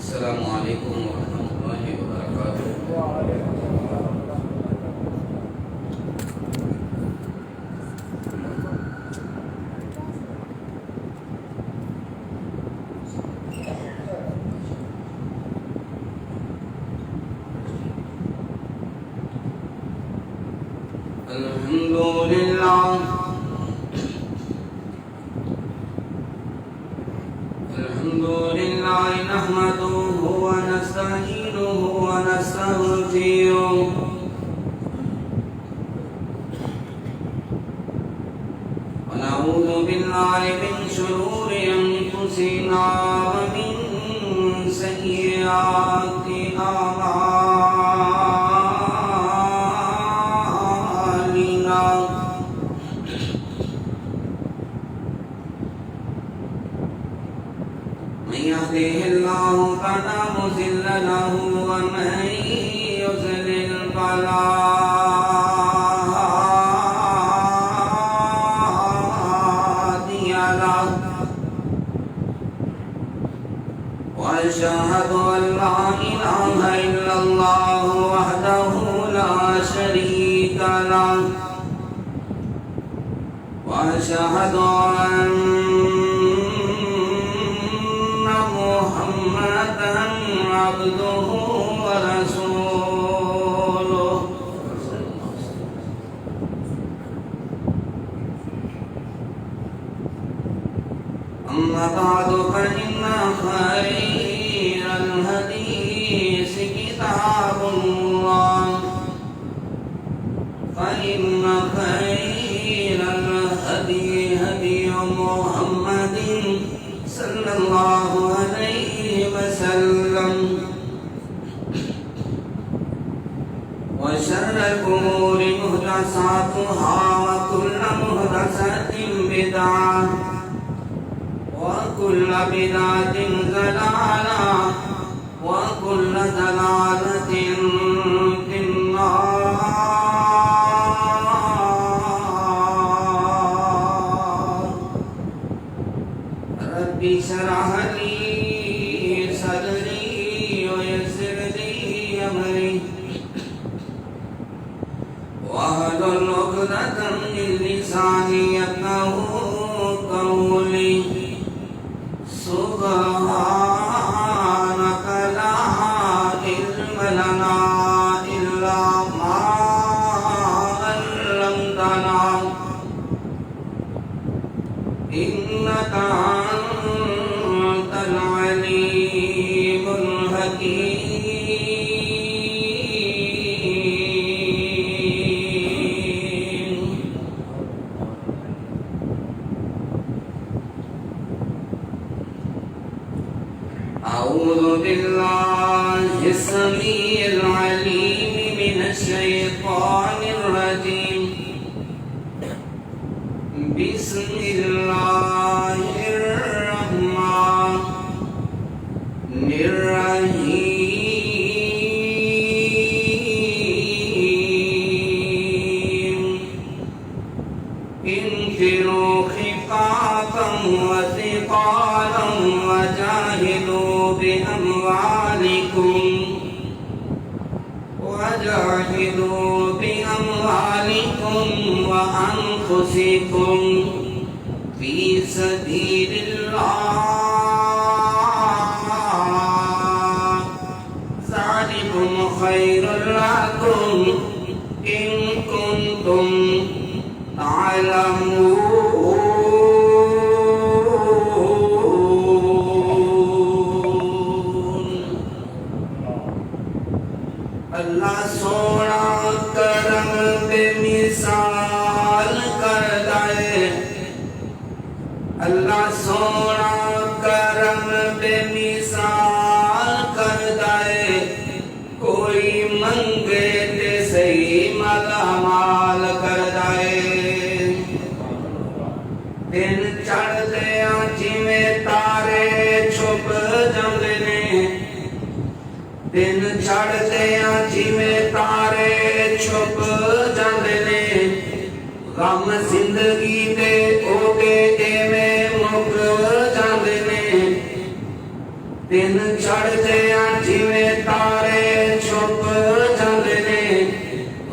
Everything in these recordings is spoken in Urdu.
السلام علیکم ورحمۃ اللہ وبرکاتہ۔ الحمد لله نحمده ونستعينه ونستغفره ونعوذ بالله من شرور أنفسنا ومن سيئات أعمالنا، من يهده الله فلا مضل له ومن يضلل فلا هادي له، وأشهد أن لا إله إلا الله وحده لا شريك له، وأشهد أن محمدًا عبده ورسوله، أما بعد فإن خير الحديث كتاب الله، فإن خير الهدي هدي محمد صلى الله عليه وسلم، وشر الأمور محدثاتها وكل محدثة بدعة وكل بدعة ضلالة وكل ضلالة في النار. رب اشرح لي صدري ويسر لي أمري واحلل عقدة من بلساني يفقهوا قولي سبحانك لا علم لنا إلا ما علمتنا إنك أنت العليم الحكيم أعوذ بالله السميع العليم من الشيطان الرجيم بسم الله الرحمن الرحيم انفروا خفافا وثقالا وجاهدوا بأموالكم وأنفسكم في سبيل الله ذلكم خير لكم إن كنتم تعلمون اللہ سونا کرم بے مثال کر دائے اللہ سونا کرم بے مثال کر دائے کوئی منگے تے صحیح مالا مال کر دائے دن چڑھ دیا جویں تارے چھپ جاندے نے دن چڑھ دیا جویں تارے چھپ جاندے نے غم زندگی دے اوڈے ایویں مک جاندے نے دن چڑھ دیا جویں تارے چھپ جاندے نے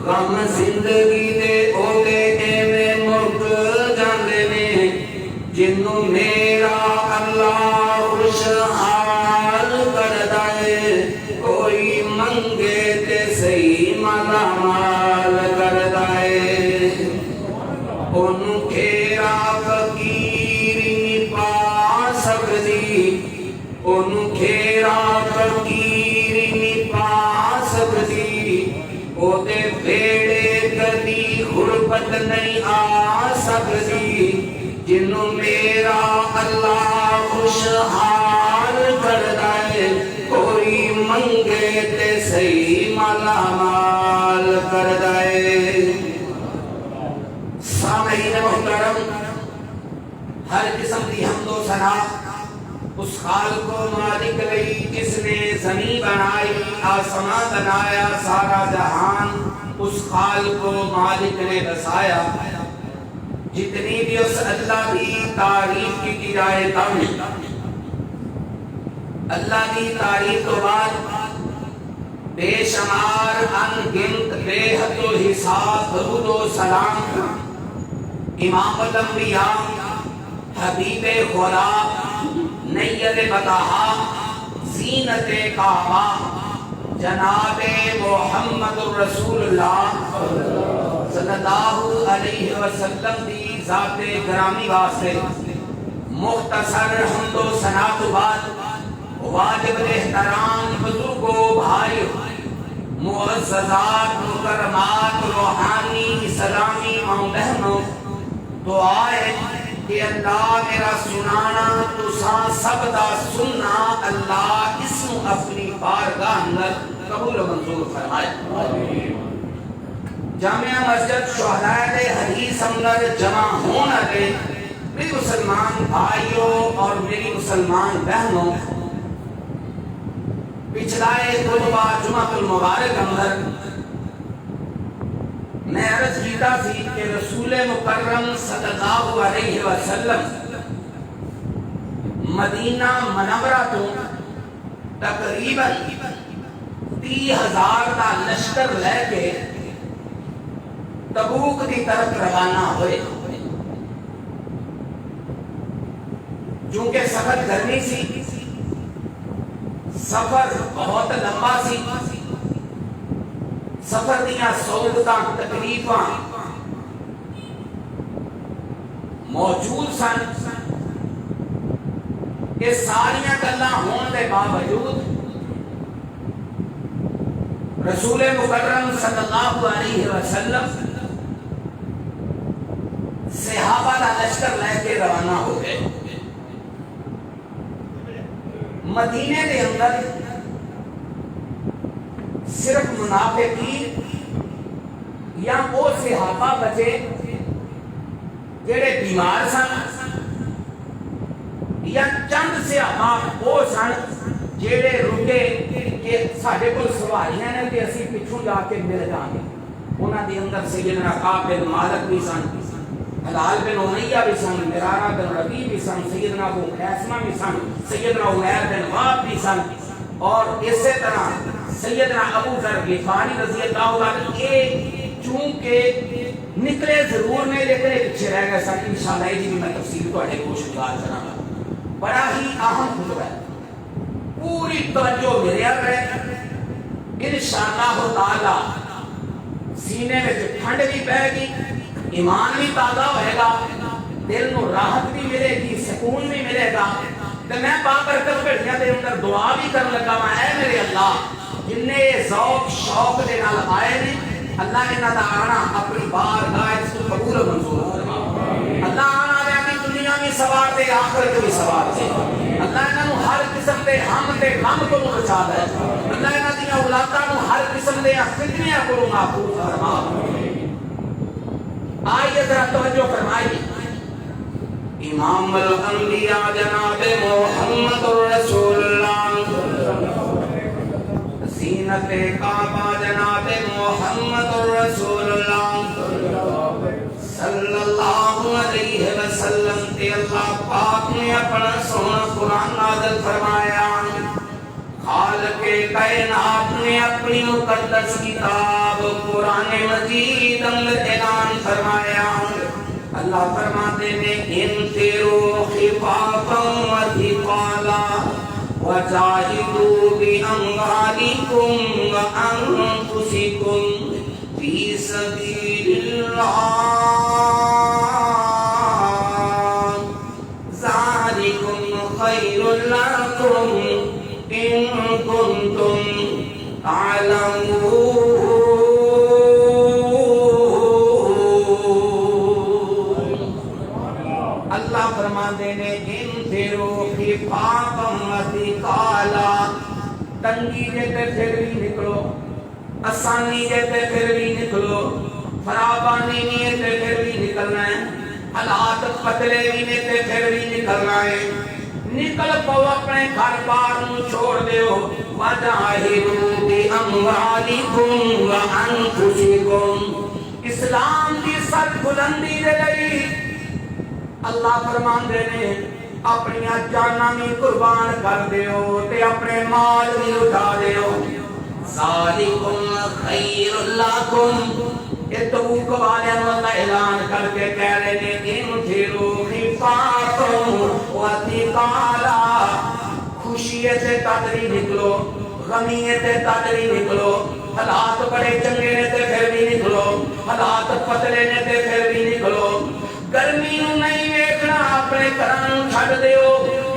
غم زندگی دے اوڈے ایویں مک جاندے نے جنوں میرا اللہ خوشحال کردا ہے کوئی منگے تے صحیح مالا مال کردا ہے اونوں کھیرا فقیر نہیں پا سکدی اونوں کھیرا فقیر نہیں پا سکدی او دے بیڑے کدی غربت نہیں آ سکدی جنوں میرا اللہ خوشحال کردا ہے کوئی منگے تے صحیح مالا مال کردا ہے سامعین محترم ہر قسم دی حمد و ثنا اس خالق و مالک لئی جس نے زمین بنائی آسمان بنایا سارا جہان اس خالق و مالک نے بسایا جتنی بھی اس اللہ کی تعریف کی جائے کم اللہ کی تعریف تو بعد بے شمار انگنت بے حد و حساب درود و سلام امام الانبیاء حبیب خدا نیت بطحا زینت کعبہ جناب محمد رسول اللہ صلی اللہ علیہ وسلم دی ذات گرامی واسطے مختصر حمد و ثنا تو بعد واجب احترام بزرگوں بھائی معززات مکرمات روحانی سلامی ماں بہنوں دعا ہے کہ اللہ میرا سنانا تساں سب دا سننا اللہ اسم اپنی بارگاہ اندر قبول و منظور فرمائے جامعہ مسجد شہداء حدیث اندر جمع ہونا دے میری مسلمان بھائیوں اور میری مسلمان بہنوں پچھلا خطبہ جمعۃ المبارک اندر میں عرض کیتا سی کہ رسول مکرم صلی اللہ علیہ وسلم مدینہ منورہ تو تقریباً 30,000 کا لشکر لے کے تبوک دی طرف روانہ ہوئے چونکہ سفر گرمی سی، سفر بہت لمبا سی، سفر دیاں سہولتاں تکلیفاں موجود سن، یہ ساریاں گلاں ہون دے باوجود رسول مکرم صلی اللہ علیہ وسلم صحابہ کا لشکر لے کے روانہ ہو گئے۔ مدینے کے اندر صرف منافقین یا وہ صحابہ بچے جڑے بیمار سن، یا چند صحابہ وہ سن جڑے رکے کہ ساڈے کول سواریاں نے کہ اسی پچھوں جا کے مل جاں گے۔ انہاں دے اندر سیدنا کعب بن مالک بھی سن، ہلال بن امیہ بھی سن، مرارہ بن ربیع بھی سن، سیدنا ابو خیثمہ بھی سن، سیدنا عمیر بن وہب بھی سن، اور اسی طرح سیدنا ابو ذر غفاری رضی اللہ عنہ کے چونکہ نکلے ضرور نے لیکن پیچھے رہ گئے سن۔ انشاءاللہ یہ بھی میں تفصیل تواڈے کو شکار کراں گا۔ بڑا ہی اہم خطبہ ہے، پوری توجہ میرے رہے، انشاءاللہ تعالی سینے میں ٹھنڈ بھی پائے گی، ایمان بھی تازہ ہوئے گا، دل کو راحت بھی ملے گی، سکون بھی ملے گا۔ تو میں بابرکت گھڑیاں دے اندر دعا بھی کرنے لگا، اے میرے اللہ جن نے ذوق شوق دے نال آئے نے، اللہ انہاں دا آنا اپنی بارگاہ وچ قبول و منظور فرما۔ اللہ آنا دے دنیا میں سوار دے، آخرت بھی سوار دے۔ اللہ انہاں ہر قسم دے ہم تے غم تو بچا دے۔ اللہ انہاں دی اولاداں نوں ہر قسم دے فتنیاں کو محفوظ فرما۔ آئیے ذرا توجہ فرمائیے، امام الانبیاء جناب محمد رسول اللہ، زینت کعبہ جناب محمد رسول اللہ صلی اللہ علیہ وسلم تے اللہ پاک نے اپنا سونا قرآن نازل فرمایا۔ خالق کائنات نے اپنی مقدس کتاب قرآن مجید اندر اعلان فرمایا۔ اللہ فرماتے ہیں انفروا خفافا وثقالا وجاہدوا باموالکم وانفسکم فی سبیل اللہ ذالکم خیر لکم ان کنتم تعلمون۔ اللہ فرماتے ہیں انفروا خفافا وثقالا، تنگی دے تے پھر بھی نکلو، آسانی دے تے پھر بھی نکلو، فراوانی نہیں تے پھر بھی نکلنا ہے، حالات پتلے بھی نے تے پھر بھی نکلنا ہے۔ نکل پاؤ اپنے گھر بار نو چھوڑ دیو، وجاہدوا باموالکم وانفسکم، اسلام دی سر بلندی دے لئی اللہ فرماندے نے اپنی جاناں بھی قربان کر دیو تے اپنے مال بھی اٹھا دیو۔ ذالکم خیر لکم، یہ تبوک والوں اللہ اعلان کر کے کہہ رہے ہیں انفروا خفافا وثقالا، خوشی سے تدری نکلو، غمی سے تدری نکلو، حالات بڑے چنگے نے تے پھر بھی نکلو، حالات پتلے نے تے پھر بھی نکلو۔ گرمی نو نہیں ویکھنا، اپنے گھراں نوں چھڈ دیو،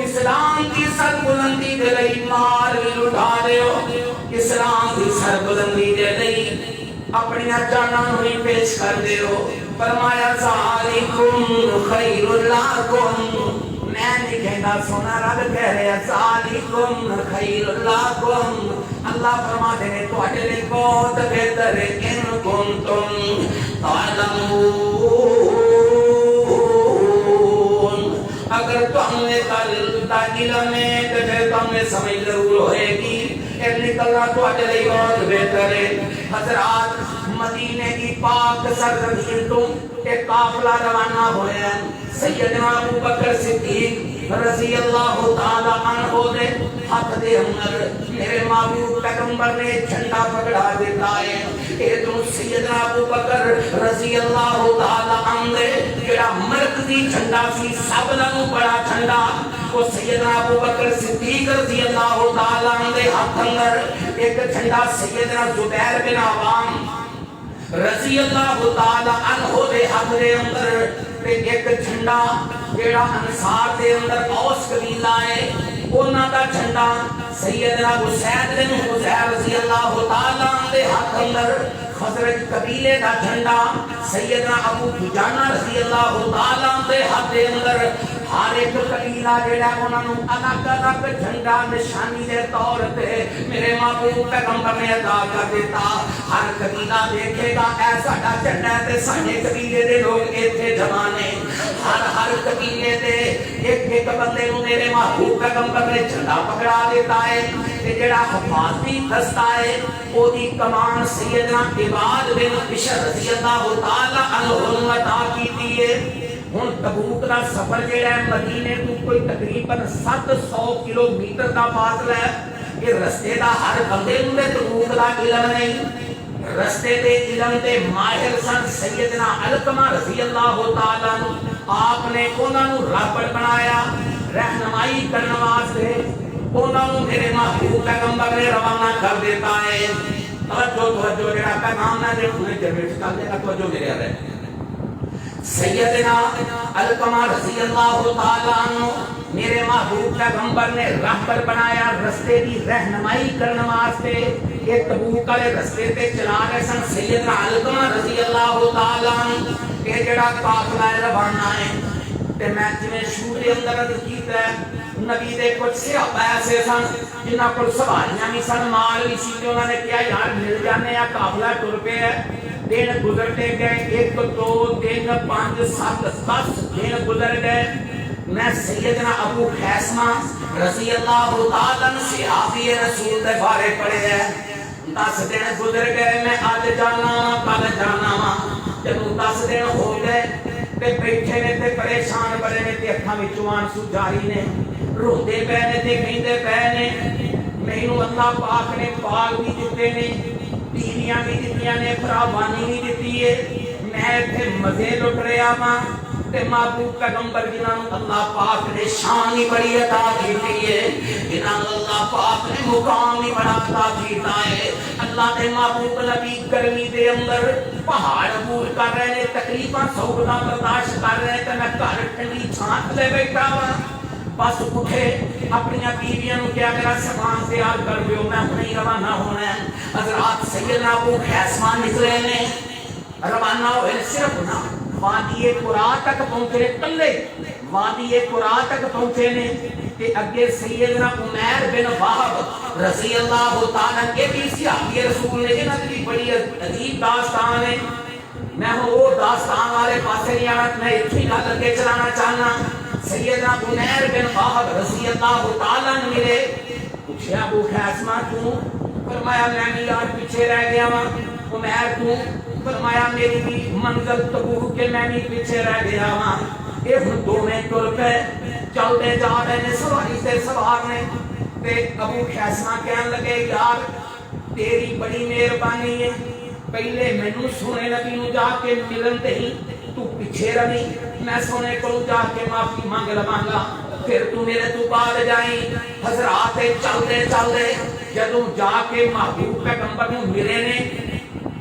اسلام کی سر بلندی دے لئی مال بھی لٹا دیو، اسلام کی سر بلندی دے لئی اپنی جاناں نوں بھی پیش کر دیو۔ فرمایا ذالکم خیر لکم، میں نہیں کہنا سونا، رب کہہ رہے ذالکم خیر لکم، اللہ فرماتے ہیں تواڈے لئی بہت بہتر ہے، ان کنتم تعلمون، اگر تم نے علم ہے تو پھر تم نے سمجھ ضرور ہوئے گی، ایک نکلنا تواڈے لئی بہت بہتر ہے۔ حضرات مدینے کی پاک سرزمین تو ایک قافلہ روانہ ہویا ہے، سیدنا ابو بکر صدیق رضی اللہ تعالی عنہ دے ہاتھ دے اندر میرے محبوب پیغمبر نے جھنڈا پکڑا دیتا ہے، ادھر سیدنا ابو بکر رضی اللہ تعالی عنہ جڑا مرکزی جھنڈا سی سب نالوں بڑا جھنڈا وہ سیدنا ابو بکر صدیق رضی اللہ تعالی عنہ دے ہاتھ اندر ایک جھنڈا سیدنا زبیر بن عوام رضی اللہ تعالی عنہ دے ہاتھ دے اندر ایک جھنڈا جیڑا انصار دے اندر اوس قبیلہ ہے انہاں دا جھنڈا سیدنا اسید بن حضیر رضی اللہ تعالی عنہ دے ہاتھ اندر خزرج قبیلے دا جھنڈا سیدنا ابو دجانہ رضی اللہ تعالی عنہ دے ہاتھ دے اندر ہر ایک قبیلہ جڑا انہاں نوں الگ الگ جھنڈا نشانی دے طور تے میرے محبوب پیغمبر نے عطا کر دیتا ہر قبیلہ دیکھے گا اے ساڈا جھنڈا تے ساڈے قبیلے دے لوگ ایتھے جمع نے ہر قبیلے دے ایک ایک بندے نوں میرے محبوب پیغمبر نے جھنڈا پکڑا دیتا ہے تے جڑا حفاظتی دستہ ہے او دی کمان سیدنا عباد بن بشر رضی اللہ تعالی عنہ نے عطا کیتی ہے ہن تبوک دا سفر جڑا ہے مدینے تو کوئی تقریباً 700 کلومیٹر دا فاصلہ ہے کہ رستے دا ہر بندے نوں تبوک دا علم نہیں رستے دے علم دے ماہر سن سیدنا علقمہ رضی اللہ تعالی عنہ آپ نے انہاں نوں راہبر بنایا رہنمائی کرنے واسطے انہاں نوں میرے محبوب پیغمبر نے روانہ کر دیتا ہے توجہ جڑا پیغام نہ دے انہیں جنریٹ کر دے توجہ میرے رہے سیدنا علقمہ رضی اللہ تعالی عنہ میرے محبوب پیغمبر نے راہبر بنایا رستے کی رہنمائی کرنے واسطے یہ تبوک والے رستے تے چلا رہے سن سیدنا علقمہ رضی اللہ تعالی عنہ یہ جڑا قافلہ روانہ ہے تے میں جویں شروع دے اندر عرض کیتا ہے نبی دے کچھ صحابہ ایسے سن جنہاں کول سواریاں بھی سن مال بھی سی تے انہاں نے کہا یار مل جانے آ قافلہ ٹر پے ہے دن گزرتے گئے 1 2 3 5 7 10 دن گزر گئے میں سیدنا ابو خیسمہ رضی اللہ تعالی عنہ صحابی رسول دے بارے پڑھے ہیں 10 دن گزر گئے میں آج جانا کل جانا جب 10 دن ہو گئے تے بیٹھے نے تے پریشان بڑے نے تے اکھاں وچوں آنسو جاری نے روندے پے نے تے کہندے پے نے مینوں اللہ پاک نے پال بھی دتے نے بیویاں بھی دتیاں نے فراوانی بھی دتی ہے میں ایتھے مزے لٹ رہا ہاں تے محبوب پیغمبر جنہاں نوں اللہ پاک نے شان ہی بڑی عطا کیتی ہے جنہاں نوں اللہ پاک نے مقام ہی بڑا عطا کیتا ہے اللہ دے محبوب نبی گرمی دے اندر پہاڑ عبور کر رہے نے تکلیفاں سوگنا برداشت کر رہے تے میں گھر ٹھنڈی چھانٹ لے بیٹھا ہاں بس اٹھے اپنی بیویاں نوں کیا میرا سامان تیار کر دیو میں ہنے روانہ ہونا ہے حضرات سیدنا ابو خیسمہ نکلے نے روانہ ہوئے صرف نہ وادی قرا تک پہنچے کلے وادی قرا تک پہنچے نے تے اگے سیدنا عمیر بن وہب رضی اللہ تعالی کے بھی صحابی رسول نے جنہاں دی بڑی عجیب داستان ہے میں وہ داستان والے پاسے نہیں آنا میں اتنی گل اگے چلانا چاہنا سیدنا عمیر بن وہب رضی اللہ تعالی نے ملے پوچھا ابو خیسمہ کیوں فرمایا میں یار پیچھے رہ گیا ہوں عمیر تو فرمایا میری بھی منزل تبوک کے میں بھی پیچھے رہ گیا ہوں یہ ہن دونوں ٹر پے چلتے جا رہے نے سواری تے سوار نے تے ابو خیسمہ کہن لگے یار تیری بڑی مہربانی ہے پہلے مینوں سونے نبی نوں جا کے ملن تے ہی تو پیچھے رہی میں سونے کو جا کے معافی مانگ لواں پھر تو میرے تو بعد جائیں حضرات چلتے چلتے جدوں جا کے محبوب پیغمبر نوں ملے نے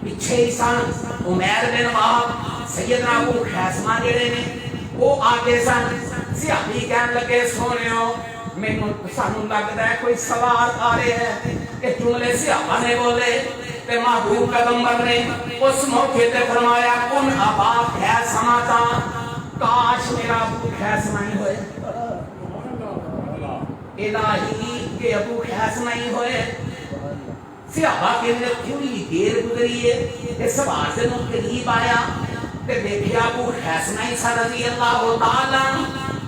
پیچھے ہی سن عمیر بن وہب سیدنا ابو خیسمہ جڑے نے وہ آگے سن صحابی کہن لگے سونےو مینوں سانوں لگدا ہے کوئی سوال آ رہے ہیں کہ جملے صحابہ نے بولے تے محبوب پیغمبر نے اس موقع تے فرمایا کن ابا خیسمہ تا کاش میرا ابو خیسمہ ہی ہوئے الہی کہ ابو خیسمہ ہی ہوئے صحابہ کے اندر تھوڑی دیر گزری ہے اس سوال سے قریب آیا تے دیکھیا ابو خیسمہ ہی رضی اللہ تعالی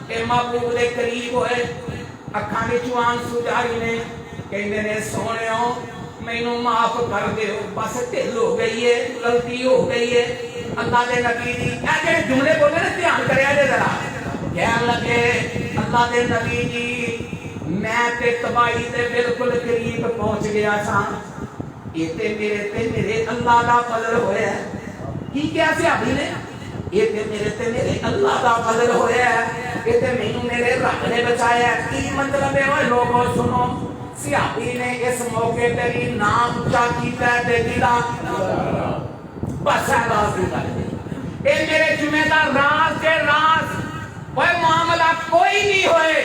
کہ محبوب دے قریب ہوئے اکھاں وچوں آنسو جاری نے کہندے نے سونےو مینوں معاف کر دیو بس ڈھل ہو گئی ہے غلطی ہو گئی ہے اللہ دے نبی دی اے جڑے جملے بولے نا دھیان کریا جے ذرا کہن لگے اللہ دے نبی جی میں تے تباہی دے بالکل قریب پہنچ گیا سا یہ تے میرے اللہ دا فضل ہویا ہے. کی کیا صحابی نے؟ یہ تے میرے اللہ دا فضل ہویا ہے, یہ تے مینوں میرے رب نے بچایا ہے. کی مطلب ہے اوے لوگوں سنو, صحابی نے اس موقع تے بھی نام اونچا کیتا ہے تے کیڑا بس ہے راز دی گل. اے میرے جمعے دا راز کے راز کوئی معاملہ کوئی نہیں ہوئے,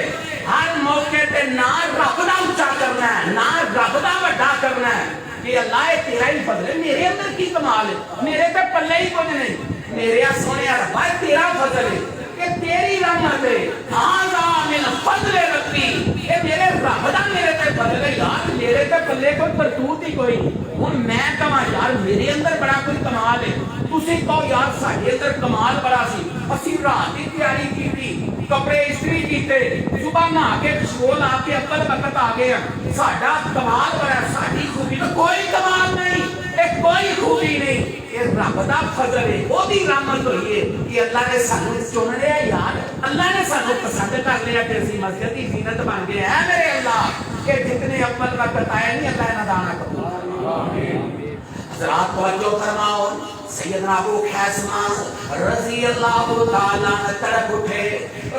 ہر موقع تے نہ رب دا اونچا کرنا ہے, نہ رب دا بڑا کرنا ہے کہ اللہ تیرا ہی فضل ہے. میرے اندر کی کمال ہے, میرے تے پلے ہی کچھ نہیں. میرے سونے ربا تیرا فضل ہے کہ تیری رحمت ہے. ھذا من فضل ربی, اے میرے رب دا میرے تے فضل ہے یار. میرے تے پلے کوئی کرتوت ہی کوئی ہن میں کہاں یار میرے اندر بڑا کوئی کمال ہے. تسی کہو یار ساڈے اندر کمال بڑا سی, اسی رات دی تیاری کیتی, کپڑے استری کیتے, صبح نہا کے خوشبو لا کے اول وقت آ گئے. ساڈا کمال بڑا, ساڈی خوبی تو کوئی کمال نہیں, اے کوئی خوبی نہیں. یہ رب دا فضل ہے, وہ دی رحمت ہوئی ہے کہ اللہ نے سانو چن لیا یار. اللہ نے سانو پسند کر لیا کہ اسی مسجد کی زینت بن گئے ہیں. میرے اللہ کہ جتنے اول وقت آئے نہیں, اللہ انہاں دا نام قبول فرمائے. حضرات توجہ فرماؤ, سیدنا ابو خیثمہ رضی اللہ تعالیٰ تڑپ اٹھے,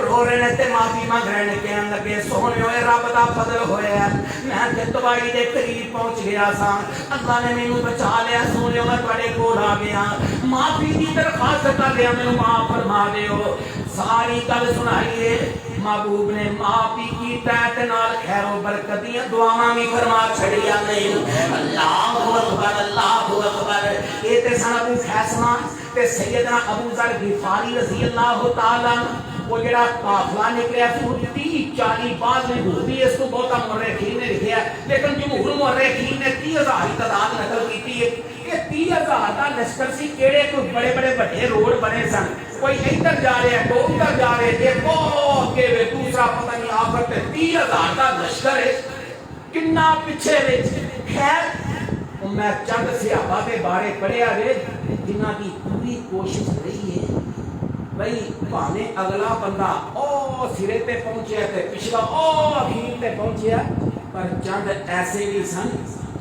رو رہے تے معافی مانگ رہے کہنے لگے سونے ہوئے رب دا فضل ہویا ہے, میں تے دوائی دے قریب پہنچ گیا سا, اللہ نے مینوں بچا لیا. سونے میں تواڈے کول آ گیا, معافی دی درخواست کر لیا, مینوں معاف فرما دیو. ساری گل سنائیے, محبوب نے معافی کیتا تے نال خیر و برکت دی دعاواں بھی فرما چھڑیا نہیں. اللہ اکبر اللہ اکبر. اے تے سن ابو خیثمہ تے سیدنا ابو ذر غفاری رضی اللہ تعالی, وہ جڑا قافلہ نکلیا 30-40 بعد میں بھی اس کو بہت مورخین نے لکھیا, لیکن جمہور مورخین نے 30,000 کی تعداد نقل کی ہے کہ 30,000 کا لشکر سی. کیڑے کوئی بڑے بڑے بڑے روڈ بنے سن, کوئی ادھر جا رہا ہے, تو ادھر جا رہے تھے, بہت کے دوسرا پتہ نہیں آخر تے 30,000 کا لشکر ہے کنا پیچھے وچ. خیر میں چند صحابہ کے بارے پڑھیا ہے جنہاں کی پوری کوشش رہی ہے بھئی بھاویں اگلا بندہ او سرے تے پہنچیا تے پچھلا او اخیر تے پہنچیا, پر چند ایسے بھی سن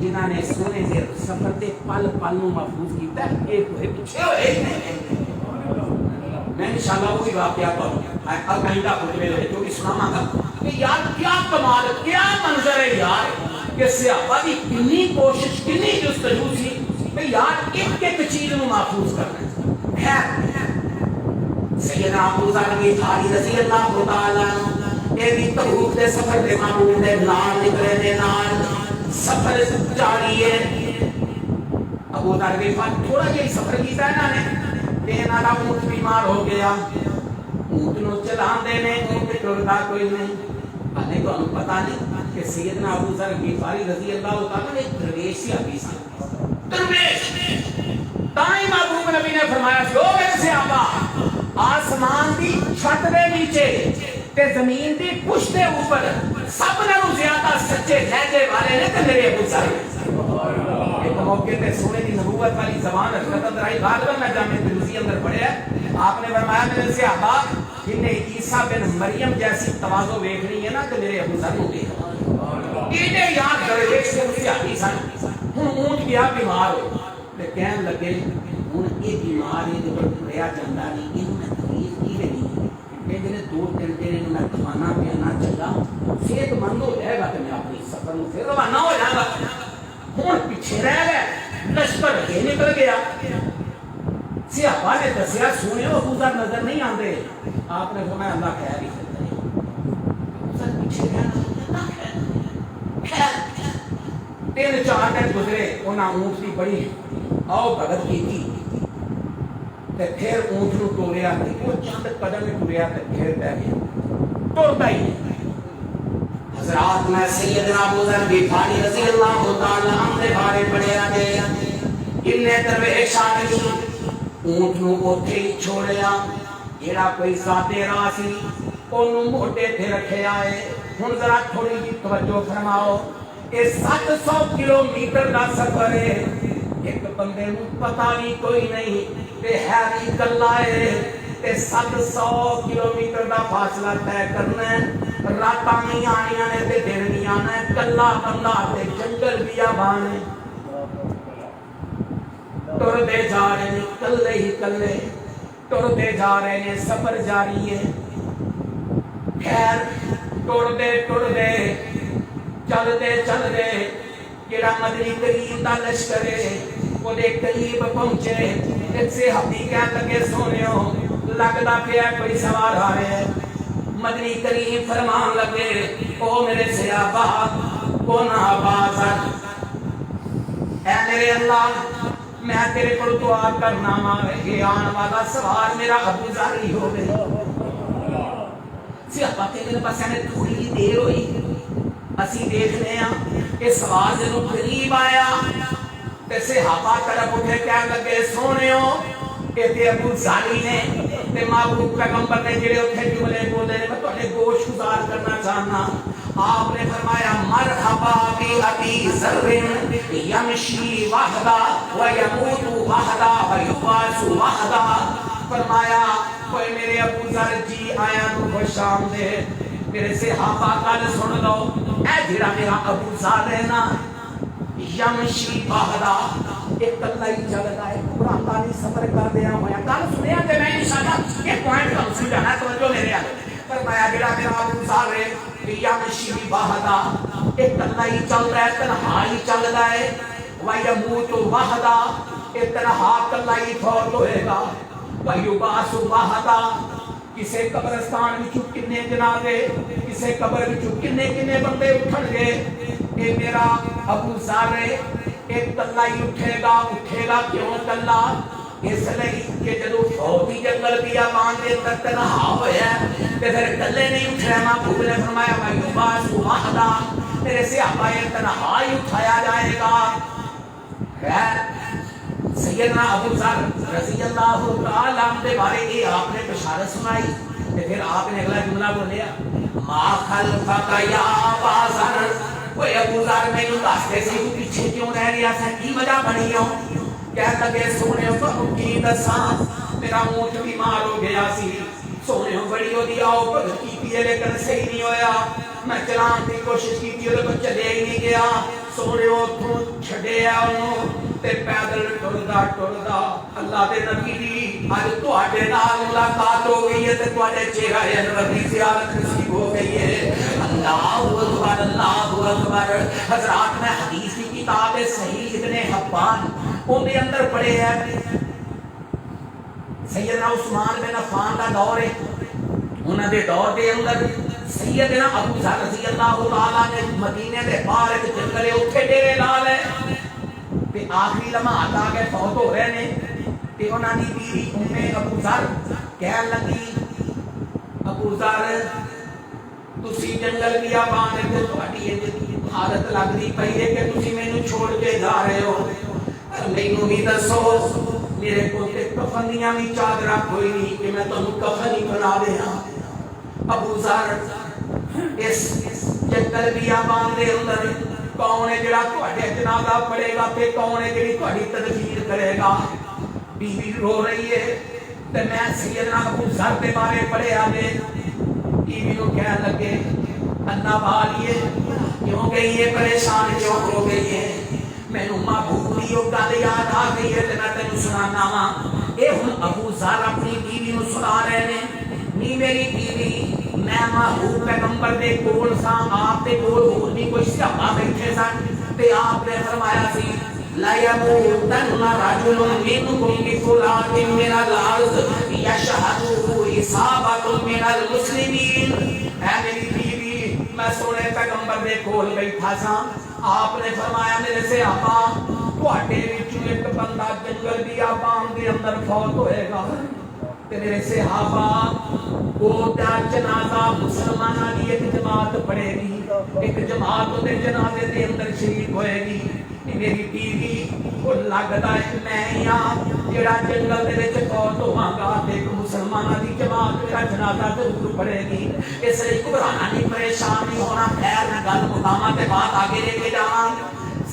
جنہاں نے سونے دے سفر تے پل پل نو محفوظ کیتا. ایک ہوئے پیچھے ہوئے. میں انشاءاللہ وہی واقعہ کروں اب آئندہ خطبے میں جو کہ سناواں گا کہ یار کیا کمال, کیا منظر ہے یار کہ صحابہ دی کتنی کوشش, کتنی جستجو سی کہ یار ایک ایک چیز کو محفوظ کرنا ہے. خیر سیدنا ابو ذر غفاری رضی اللہ تعالی عنہ اے بھی تبوک دے سفر دے معمول دے نال نکلے دے نال سفر جاری ہے. ابو ذر غفاری تھوڑا جہا سفر کیتا ہے نا نے, انہاں دا اونٹ بیمار ہو گیا, اونٹ نو چلاندے نے, اونٹ ٹردا کوئی نہیں. ہنے تو پتہ نہیں کہ سیدنا ابو ذر غفاری رضی اللہ تعالی نے درویش سی حدیث درویش تائیں محبوب نبی نے فرمایا او میرے صحابہ, آسمان دی چھت دے نیچے تے زمین دی پشت دے اوپر سب نالوں زیادہ سچے لہجے والے نے تے میرے ابو ذر. ایک موقع تے سونے دی نبوت والی زبان حضرت اندر آئی, غالباً میں جامع ترمذی اندر پڑھیا, آپ نے فرمایا میرے صحابہ جن نے عیسیٰ بن مریم جیسی تواضع دیکھنی ہے نا تو میرے ابو ذر کو دیکھنا. اتنے یاد درویش سے صحابی سن. ہن اونٹ گیا بیمار ہو تے کہن لگے ہن یہ بیمار ہے جو ٹریا جاندا نہیں, اینوں میں تکلیف کی نہیں, کہ جنے 2-3 دن میں کھانا پینا چلا صحت مند ہو جائے گا تو میں اپنی سفر میں پھر روانہ ہو جاؤں گا. ہوں پیچھے رہ گئے, لشکر اگے نکل گیا. صحابہ نے دسیا سونے ابو ذر نظر نہیں آتے. آپ نے فرمایا اللہ خیر ہی کرتا ہے, پیچھے رہنا خیر. 3-4 دن گزرے, انہاں اونٹ کی بڑی آؤ بھگت کی تھی, پھر اونٹ نو ٹوریا, وہ چند قدم ٹوریا پھر پہ گیا, ٹرتا ہی. حضرات میں سیدنا ابو ذر غفاری رضی اللہ تعالی عنہ دے بارے پڑھیا دے, کنے درویش آدمی اونٹ نو اوتھے ہی چھوڑیا, جیڑا کوئی سادے راہ سی اونوں موٹے تے رکھیا ہے. ہن ذرا تھوڑی جی توجہ فرماؤ, اے 700 کلومیٹر دا سفر ہے, ایک بندے نو پتہ بھی کوئی نہیں تے ہے بھی کلا ہے, تے 700 کلومیٹر دا فاصلہ طے کرنا ہے. راتاں نہیں آنیاں نے تے دن نہیں آنا ہے, کلا بندہ تے جنگل بیابان ہے. ٹردے جا رہے ہیں کلے ہی کلے، ٹردے جا رہے ہیں، سفر جاری ہے۔ خیر ٹردے ٹردے چلدے چلدے جڑا مدنی کریم دا لشکر ہے وہ دے قریب پہنچے۔ ایک صحابی کہنے لگے سونیو لگدا پیا کوئی سوار آ رہے ہیں۔ مدنی کریم فرمان لگے او میرے صحابہ کون آواز ہے؟ اے میرے اللہ میں تیرے کو دعا کرنا مانگے آن والا سوار میرا ابو ذر ہی ہو گئے۔ صحابہ کے میرے پاس ہمیں تھوڑی دیر ہوئی، اسی دیکھنے ہیں کہ سوار جنوں قریب آیا تے صحابہ طرف اٹھے کہنے لگے سونیو کہ ابو ذر ہی نے تے محبوب پیغمبر نے جڑے اٹھے جملے بولے نے میں تہاڈے گوش گزار کرنا چاہنا۔ آپ نے فرمایا مرحبا بی ابی ذر یمشی وحدہ ویموت وحدہ ویبعث وحدہ۔ فرمایا کوئی میرے ابو ذر جی آیا نو خوش آمدید۔ میرے صحابہ کل سن لو اے جڑا میرا ابو ذر ہے نا یمشی وحدہ ایک کلا ہی چلدا ہے، قرآن پانی سفر کر دیا ہوا کل سنیا تے میں انشاءاللہ یہ پوائنٹ کا سمجھانا توجہ میرے آ فرمایا جڑا میرا ابو ذر ہے یمشی وحدہ ایک کلا ہی چل رہا ہے، تنہا ہی چلدا ہے، ویموت وحدہ ایک تنہا کلا ہی فوت ہوئے گا، ویبعث وحدہ کسے قبرستان وچوں کنے جنازے کسے قبر وچوں کنے کنے بندے اٹھن گے۔ اے میرا ابو ذر ایک کلا ہی اٹھے گا کیوں کلا؟ اس لئی کہ جدو فوتی جنگل بیابان دے اندر تنہا ہویا تے پھر کلے نہیں اٹھ رہا۔ محبوب نے فرمایا ویبعث وحدہ میرے صحابہ یہ تنہا ہی اٹھایا جائے گا۔ خیر سیدنا ابو ذر رضی اللہ تعالیٰ عنہ دے بارے یہ آپ نے بشارت سنائی تے پھر آپ نے اگلا جملہ بولیا ما خلفک یا ابا ذر۔ کوئی ابو ذر میں نوں دستے سی تو پیچھے کیوں رہ گیا سی کی وجہ بنی ہو؟ کہہ لگے سونے تانوں کی دساں میرا اونٹ بیمار ہو گیا سی، سونے بڑی اودی آؤ بھگت کیتی ہے لیکن صحیح نہیں ہویا، میں چلان دی کوشش کیتی وہ چلے ہی نہیں گیا، سونے اتھوں چھڈیا اونوں تے پیدل ٹردا ٹردا اللہ دے نبی دی اج تواڈے نال ملاقات ہو گئی ہے تے تواڈے چہرے انور دی زیارت نصیب ہو گئی ہے۔ اللہ اکبر اللہ اکبر۔ حضرات میں حدیث کی کتاب صحیح ابن حبان ان دے اندر پڑھے ہے سیدنا عثمان بن عفان دا دور ہے، انہاں دے دور دے اندر سیدنا ابو ذر رضی اللہ تعالیٰ نے مدینے دے باہر ایک جنگل ہے اتھے ڈیرے لا لے تے آخری لمحات آ کے فوت ہو رہے نے تے انہاں دی بیوی ابو ذر کہن لگی ابو ذر تسی جنگل بیابان تے تہاڈی حالت لگدی پئی ہے کہ تسی مینوں چھوڑ کے جا رہے ہو، پر مینوں بھی دسو میرے کول تے کفن دیاں وی چادراں کوئی نہیں کہ میں تانوں کفن ہی بنا دیاں۔ ابو ذر اس جنگل بیابان دے اندر کون ہے جڑا تہاڈے جنازہ پڑھے گا تے کون ہے جڑی تہاڈی تدبیر کرے گا؟ بیوی رو رہی ہے تے میں سیدنا ابو ذر دے بارے پڑھیا نے بیوی نو کہن لگے اللہ والیے کیوں گئی ہے پریشان کیوں ہو گئی ہے؟ مینوں محبوب دی او گل یاد آ گئی ہے تے میں تینوں سنانا وا۔ اے ہن ابو ذر اپنی بیوی نو سنا رہے نے نی میری بیوی میں محبوب پیغمبر دے کول سا آپ دے کول ہور بھی کوئی صحابہ بیٹھے سن تے آپ نے فرمایا سی لا یموتن رجل منکم بفلان من الارض یشہدہ اصابۃ من المسلمین۔ اے میری بیوی میں سونے پیغمبر دے کول بیٹھا سا، آپ نے فرمایا میرے صحابہ تواڈے وچوں ایک بندہ جنگل بیابان دے اندر فوت ہوئے گا تے میرے صحابہ وہ دا جنازہ مسلماناں دی ایک جماعت پڑھے گی، ایک جماعت دے جنازے دے اندر شریک ہوئے گی۔ میری بیوی کو لگدا ہے میں یہاں جڑا جنگل دے وچ فوت ہوواں گا تے ایک مسلماناں دی جماعت میرا جنازہ ضرور پڑھے گی، اس لیے گھبرانا نہیں پریشان نہیں ہونا۔ خیر میں گل مقامات تے بات آگے لے کے جاواں۔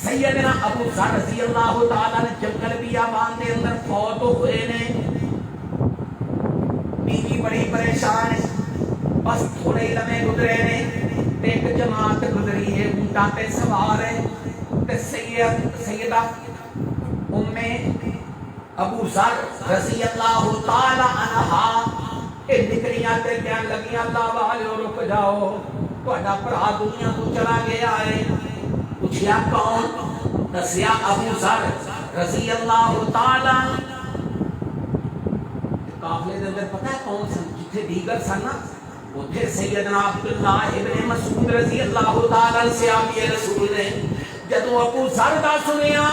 سیدنا ابو ذر رضی اللہ تعالیٰ نے جنگل بیابان دے اندر فوت ہوئے نے، بیوی بڑی پریشان ہے، بس تھوڑے لمحے گزرے نے تے ایک جماعت گزری ہے اونٹاں تے سوار ہے تے سیدہ ابو ذر رضی اللہ تعالی عنہ اے نکلیاں تے کہن لگیاں اللہ والے رک جاؤ تہاڈا بھرا دنیا تو چلا گیا ہے. پوچھیا کون؟ دسیا ابو ذر رضی اللہ تعالی عنہ. قافلے دے اندر پتہ ہے کون سن جتھے دیگر سن نا اتھے سیدنا عبداللہ ابن مسعود رضی اللہ تعالی عنہ سے آگے رسول نے جدو ابو ذر دا سنیا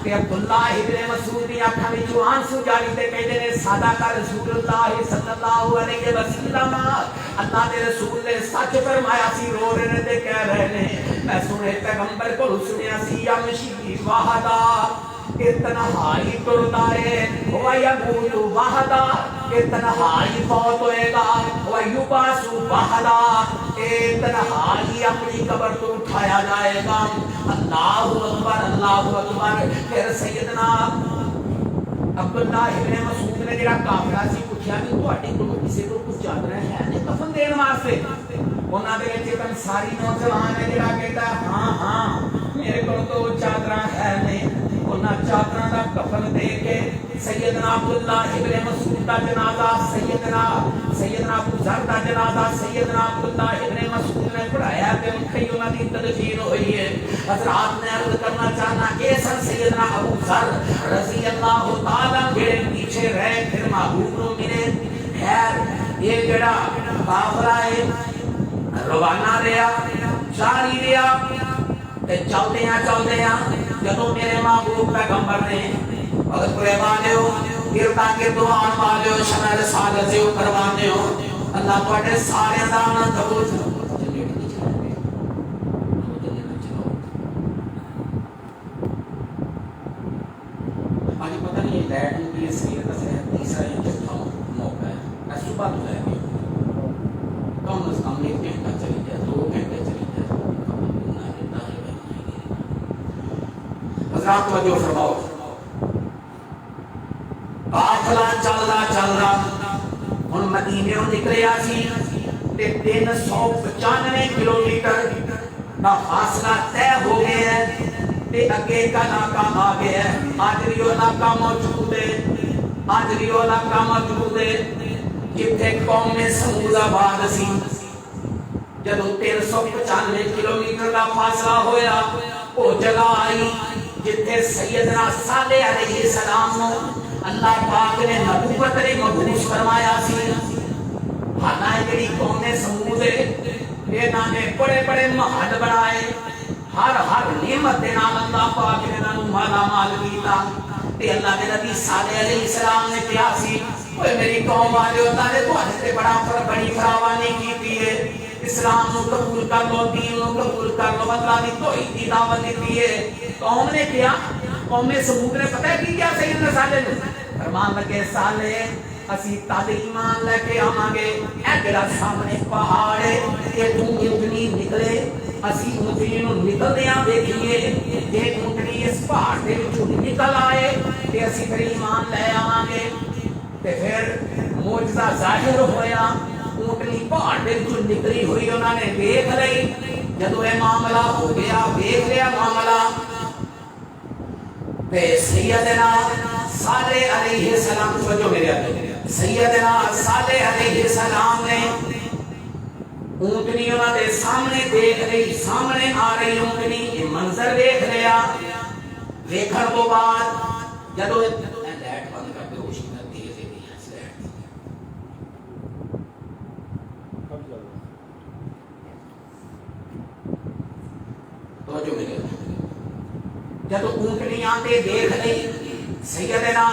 کہ عبداللہ ابن مسعود دی اکھاں وچوں آنسو جاری تے کہندے نے ساڈا کا رسول اللہ صلی اللہ علیہ وسلم اللہ دے رسول نے سچ فرمایا سی. رو رہے نے تے کہہ رہے نے میں سنے پیغمبر کو سنیا سی یمشی وحدا کہ تنہائی ٹرتا ہے وَيَمُوتُ وَحْدًا کہ تنہائی فوت ہوئے گا وَيُبْعَثُ وَحْدًا کہ تنہائی اپنی قبر تو اٹھایا جائے گا. اللہ اکبر اللہ اکبر. پھر سیدنا عبداللہ ابن مسعود نے جڑا قافلہ سی پوچھیا کہ تہاڈے کول کسے کول کچھ چادر ہے نے کفن دین واسطے؟ انہاں دے وچ ایک انصاری نوجوان ہے جڑا کہتا ہاں ہاں میرے کول تو چادر ہے نے. انہاں چادراں دا کفن دے کے سیدنا عبداللہ ابن مسعود دا جنازہ سیدنا ابو ذر دا جنازہ سیدنا عبداللہ ابن مسعود نے پڑھایا تے انہی انہاں دی تدفین ہوئی ہے. حضرات میں عرض کرنا چاہنا کہ سن سیدنا ابو ذر رضی اللہ تعالیٰ جڑے پیچھے رہے پھر محبوب نو ملے. خیر یہ جڑا قافلہ ہے روانہ رہا جاری رہا تے چلدیاں جدوں میرے محبوب پیغمبر نے اگر قربانے ہو گرتا گردوان والے ہو شمع رسالت سے کروانے ہو اللہ تواڈے سارے دا آنند قبول کرو. آج پتہ نہیں لائٹ کی سیرت سے تیسرا یا چوتھا موقع ہے. میں صبح تو لے کے کم از کم 1 گھنٹہ چلی جائے 2 گھنٹے چلی جائے حضرات توجہ فرماؤ. قافلہ چل رہا ہن مدینے نکلیا سی تے 395 کلومیٹر کا فاصلہ طے ہو گیا ہے تے اگے کا علاقہ آ گیا ہے. آج بھی علاقہ موجود ہے جتھے قوم سمود آباد سی. جدو 395 کلومیٹر کا فاصلہ ہویا وہ جگہ آئی جتھے سیدنا صالح علیہ السلام نو اللہ پاک نے نبوت نے مبعوث فرمایا سی. حالانکہ جڑی قوم سمود انہاں نے بڑے بڑے محل بنائے ہر نعمت دے نال اللہ پاک نے انہاں نوں مالا مال کیتا تے اللہ دے نبی صالح علیہ السلام نے کہا سی اوے میری قوم والے اللہ نے تواڈے تے بڑی فراوانی کیتی ہے. اسلام نو قبول کر لو دین نو قبول کر لو اللہ دی توحید دی دعوت دیتی ہے. قوم نے کیا قوم سمود نے پتہ ہے کی کیا سیدنا صالح نے فرمان لگے صالح اسی تاد ایمان لے کے آواں گے. اے جڑا سامنے پہاڑ ہے یہ تو اونٹنی نکلے اسی اونٹنی نو نکلدیاں دیکھیے جے اونٹنی اس پہاڑ دے وچوں نکل آئے تے اسی پھر ایمان لے آواں گے. تے پھر معجزہ ظاہر ہویا اونٹنی پہاڑ دے وچوں نکلی ہوئی انہاں نے دیکھ لئی. جدوں یہ معاملہ ہو گیا دیکھ لیا معاملہ تے سیدنا صالح علیہ السلام توجہ میرے آگے سیدنا صالح علیہ السلام نے اونٹنی انہاں دے سامنے دیکھ رہی سامنے آ رہی اونٹنی یہ منظر دیکھ لیا. دیکھن تو بعد جدوں لائٹ بند کر کے روشنی نہ تیز ہے لائٹ توجہ میرے جدو اونٹنیاں تے دیکھ لئی سیدنا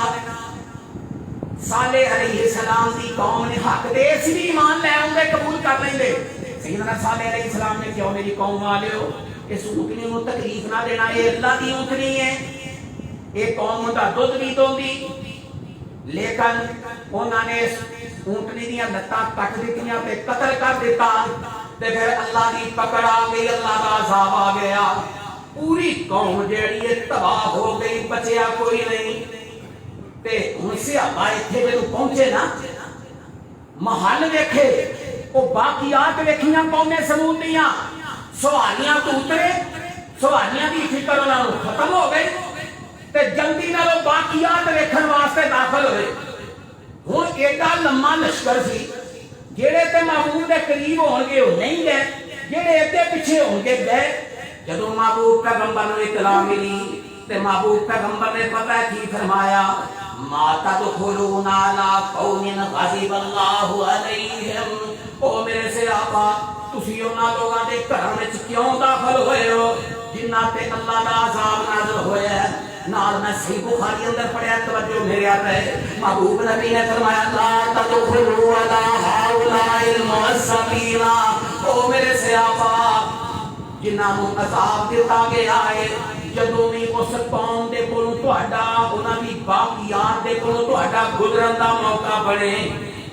صالح علیہ السلام دی قوم نے حق دے سی بھی ایمان لے آؤندے قبول کر لیندے. سیدنا صالح علیہ السلام نے کہا میری قوم والےو اس اونٹنی نو تکلیف نہ دینا یہ اللہ دی اونٹنی ہے یہ قوم دا دودھ بھی دوندی لیکن انہاں نے اونٹنی دیاں لتاں کٹ دتیاں تے قتل کر دیتا تے پھر اللہ دی پکڑ آ گئی اللہ دا عذاب آ گیا. پوری قوم جیڑی ہے تباہ ہو گئی بچیا کوئی نہیں. تے ہن صحابہ ایتھے جدوں پہنچے نا محل ویکھے او باقیات ویکھیاں قوم سمود دیاں سواریاں تو اترے سواریاں دی فکر انہاں نوں ختم ہو گئی تے جلدی نالوں باقیات ویکھن واسطے داخل ہوئے. ہن ایڈا لمبا لشکر سی جڑے تے محبوب دے قریب ہون گے وہ نہیں گئے, جڑے اگے پیچھے ہون گے گئے. جدوں محبوب پیغمبر نوں اطلاع ملی تے محبوب پیغمبر نے پتہ کی فرمایا, ما تدخلون علی قوم غضب اللہ علیہم. او میرے سے آقا تسی انہاں لوگاں دے گھراں وچ کیوں داخل ہوئے ہو جنہاں تے اللہ دا عذاب نازل ہویا ہے. نال میں صحیح بخاری اندر پڑھیا, توجہ میرے آتا ہے, محبوب نبی نے فرمایا لا تدخلوا علی ہؤلاء المعذبین. او میرے سے آقا جنہاں نوں عذاب دتا گیا ہے, جدوں بھی اس قوم دے کولوں تہاڈا انہاں دی باقیات دے کولوں تہاڈا گزرن دا موقع بنے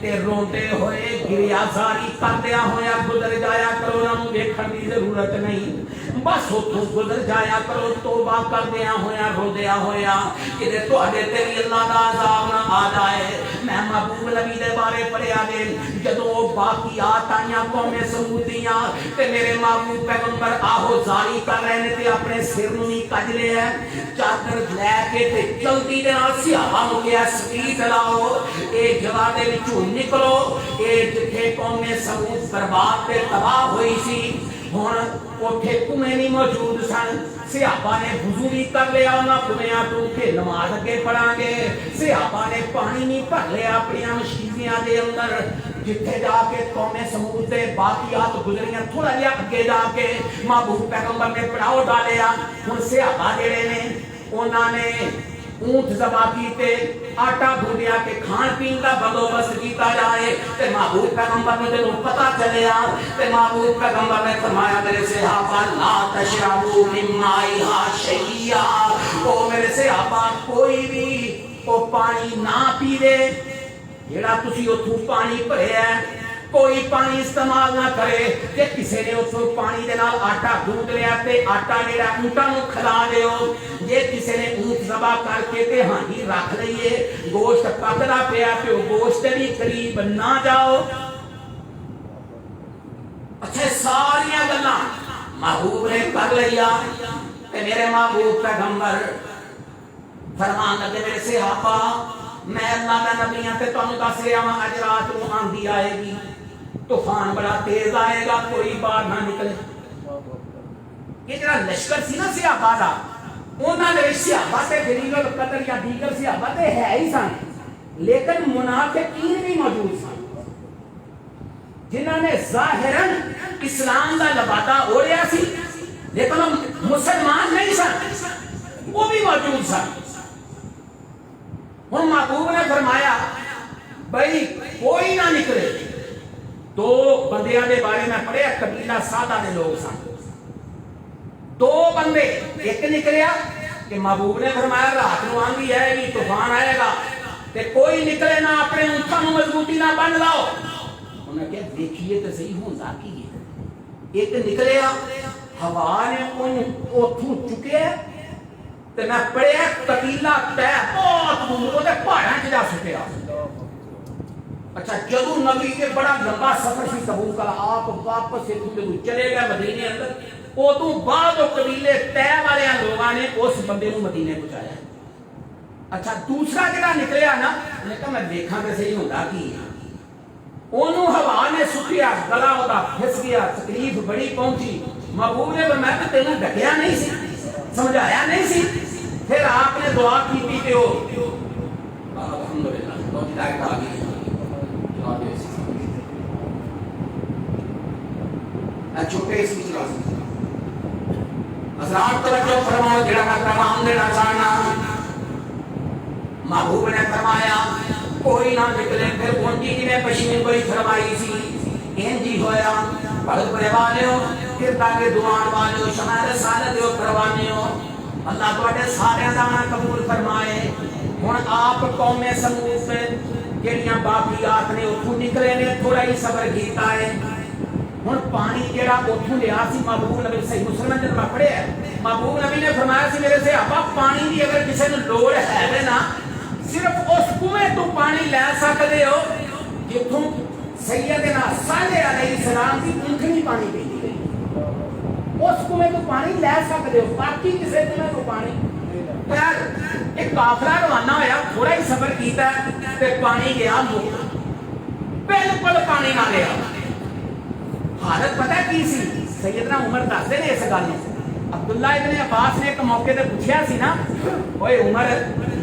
تے روندے ہوئے گریا زاری کردیا ہویا گزر جایا کرو, انہاں نوں ویکھن دی ضرورت نہیں, بس اتوں گزر جایا کرو توبہ کردیا ہویا روندیا ہویا کہ تہاڈے تے بھی اللہ دا عذاب نہ آ جائے. میں محبوب نبی دے بارے پڑھیا دے جدوں وہ باقیات آئیاں قوم سمودیاں تے میرے محبوب پیغمبر آہو زاری کر رہے نے تے اپنے سر نوں نہیں کج لے ہے, چادر لے کے تے جلدی دے نال صحابہ نوں کہیا سپیڈ لاؤ, اے جگہ دے وچوں نکلو, اے جتھے قوم سمود برباد تے تباہ ہوئی سی ہن اوتھے کنویں نہیں موجود سن. صحابہ نے وضو بھی کر لیا انہاں کنویاں تو کہ نماز اگے پڑھاں گے. صحابہ نے پانی نہیں بھر لیا اپنی مشکیاں دے اندر, جتھے جا کے قوم سمود دے باقیات گزریاں تھوڑا جہا اگے جا کے محبوب پیغمبر نے پڑاؤ ڈالیا. ہن صحابہ جڑے نے انہاں نے اونٹ ذبح کیتے, آٹا گھندیا کہ کھان پین کا بندوبست کیتا جائے. تے محبوب پیغمبر نے جدوں پتہ چلیا تے محبوب پیغمبر نے فرمایا میرے صحابہ لا تشربوا من مائها شیئا. او میرے صحابہ کوئی بھی او پانی نہ پیوے جڑا تسی اوتھوں پانی بھریا ہے, کوئی پانی استعمال نہ کرے. کہ کسی نے اتوں پانی دے نال آٹا گوندھ لیا تے آٹا جڑا اونٹاں نوں کھلا دیو. جے کسی نے اونٹ ذبح کر کے تے ہاں جی رکھ لئیے, گوشت پکدا پیا تے او گوشت بھی قریب نہ جاؤ. اچھا ساریاں گلاں محبوب نے کر لیا تے میرے محبوب پیغمبر فرمان لگے میرے صحابہ میں اللہ دا نبی ہاں تے تانوں دس رہا ہاں اج رات نوں آندھی آئے گی, طوفان بڑا تیز آئے گا, کوئی باہر نہ نکلے. یہ جڑا لشکر سی نا صحابہ دا انہاں دے صحابہ تے دلیل القدر یا دیگر صحابہ تے ہے ہی سن, لیکن منافقین بھی موجود سن جنہاں نے ظاہراً اسلام دا لبادہ اوڑھیا سی لیکن مسلمان نہیں سن, وہ بھی موجود سن. ہن محبوب نے فرمایا بھائی کوئی نہ نکلے. دو بندیاں دے بارے میں پڑھیا, قبیلہ سادہ دے لوگ سن, دو بندے, ایک نکلیا کہ محبوب نے فرمایا رات نوں آندھی آئے گی طوفان آئے گا تے کوئی نکلے نہ اپنے اونٹاں نوں مضبوطی نہ بن لاؤ. انہاں نے کہا دیکھیے تے صحیح ہوندا کی ہے. ایک نکلیا ہوا نے اونوں اوتھوں چکیا تے میں پڑھیا قبیلہ تے بہت دور تے پہاڑاں چ جا سٹیا. اچھا جدوں نبی کے بڑا لمبا سفر سی تبوک کا, آپ واپس جدوں چلے گئے مدینے اندر, ادوں بعد قبیلے طے والے لوگوں نے اس بندے نوں مدینے پہنچایا. اچھا دوسرا جڑا نکلیا نا نے کہا میں دیکھاں تے صحیح ہوندا کی ہے. اونوں ہوا نے سٹیا, گلا اودہ پھس گیا, تکلیف بڑی پہنچی. محبوب نے میں تے تینوں ڈکیا نہیں سی, سمجھایا نہیں سی. پھر آپ نے دعا کی کہ وہ الحمدللہ بہت ہدایت آ گئی. چھوٹے اس کی حضرات توجہ فرماؤ جڑا میں پیغام دینا چاہنا. محبوب نے فرمایا کوئی نہ نکلے. پھر اونٹی جی نے پشمین کوئی فرمائی سی انجی ہویا. بڑھ پڑے والےو کرتا کے دوان والےو شمائل سالتیو پروانےو اللہ تواڈے سارے دانا قبول فرمائے. ہن آپ قوم سمود سے جڑیاں باقیات نے اتھوں نکلے نے تھوڑا ہی صبر کیتا ہے. ہن پانی جڑا اتھوں لیا سی محبوب نبی صحیح مسلم جن میں پڑھے ہے, محبوب نبی نے فرمایا سی میرے سے آپا پانی دی اگر کسی نے لوڑ ہے نا صرف اس کنویں تو پانی لے سکتے ہو جتھوں سیدنا صالح علیہ السلام کی اونٹنی پانی پیندی رہی. اس کنویں تو پانی لے سکتے ہو, باقی کسی کنویں تو پانی خیر ایک قافلہ روانہ ہوا، تھوڑا ہی سفر کیتا تے پانی گیا مک، بالکل پانی نہ گیا۔ حالت پتہ کی سی؟ سیدنا عمر دسدے نے اس گل نوں۔ عبداللہ ابن عباس نے ایک موقع تے پوچھیا سی نا، اوے عمر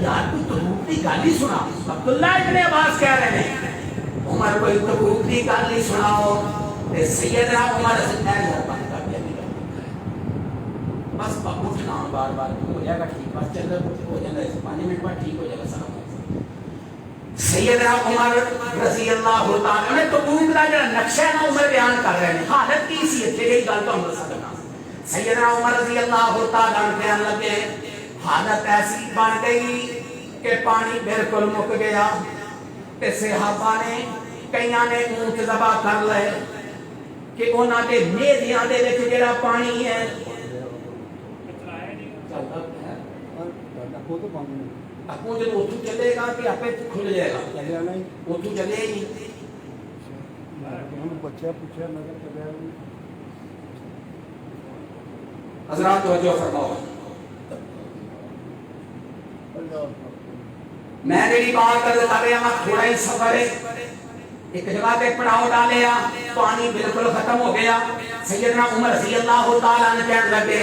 یار تو تبوک دی گل ہی سنا۔ عبداللہ ابن عباس کہہ رہے ہیں عمر کوئی تبوک دی گل ہی سناؤ، تے سیدنا عمر بس اٹھنا بار بار ہو جائے گا ٹھیک، بس چل ہو جائے گا 5 منٹ بعد ٹھیک ہو جائے گا سارا۔ سیدنا عمر رضی اللہ تعالی نے تبوک دا جڑا نقشہ ہے نا عمر بیان کر رہے ہیں، حالت کی سی اتنے گئی گل تو ہم دس سکنا۔ سیدنا عمر رضی اللہ تعالی عنہ کہنے لگے حالت ایسی بن گئی کہ پانی بالکل مک گیا تے صحابہ نے کئیاں نے اونٹ ذبح کر لے کہ انہاں دے میدیاں دے وچ جڑا پانی ہے اپوں جب اتو چلے گا کہ آپ کھل جائے گا، اتو چلے ہی حضرات توجہ فرماؤ۔ میں جڑی بات کر رہا ہوں تھوڑا ہی سفر ہے، ایک جگہ پہ پڑاؤ ڈالیا، پانی بالکل ختم ہو گیا۔ سیدنا عمر رضی اللہ تعالیٰ عنہ کہنے لگے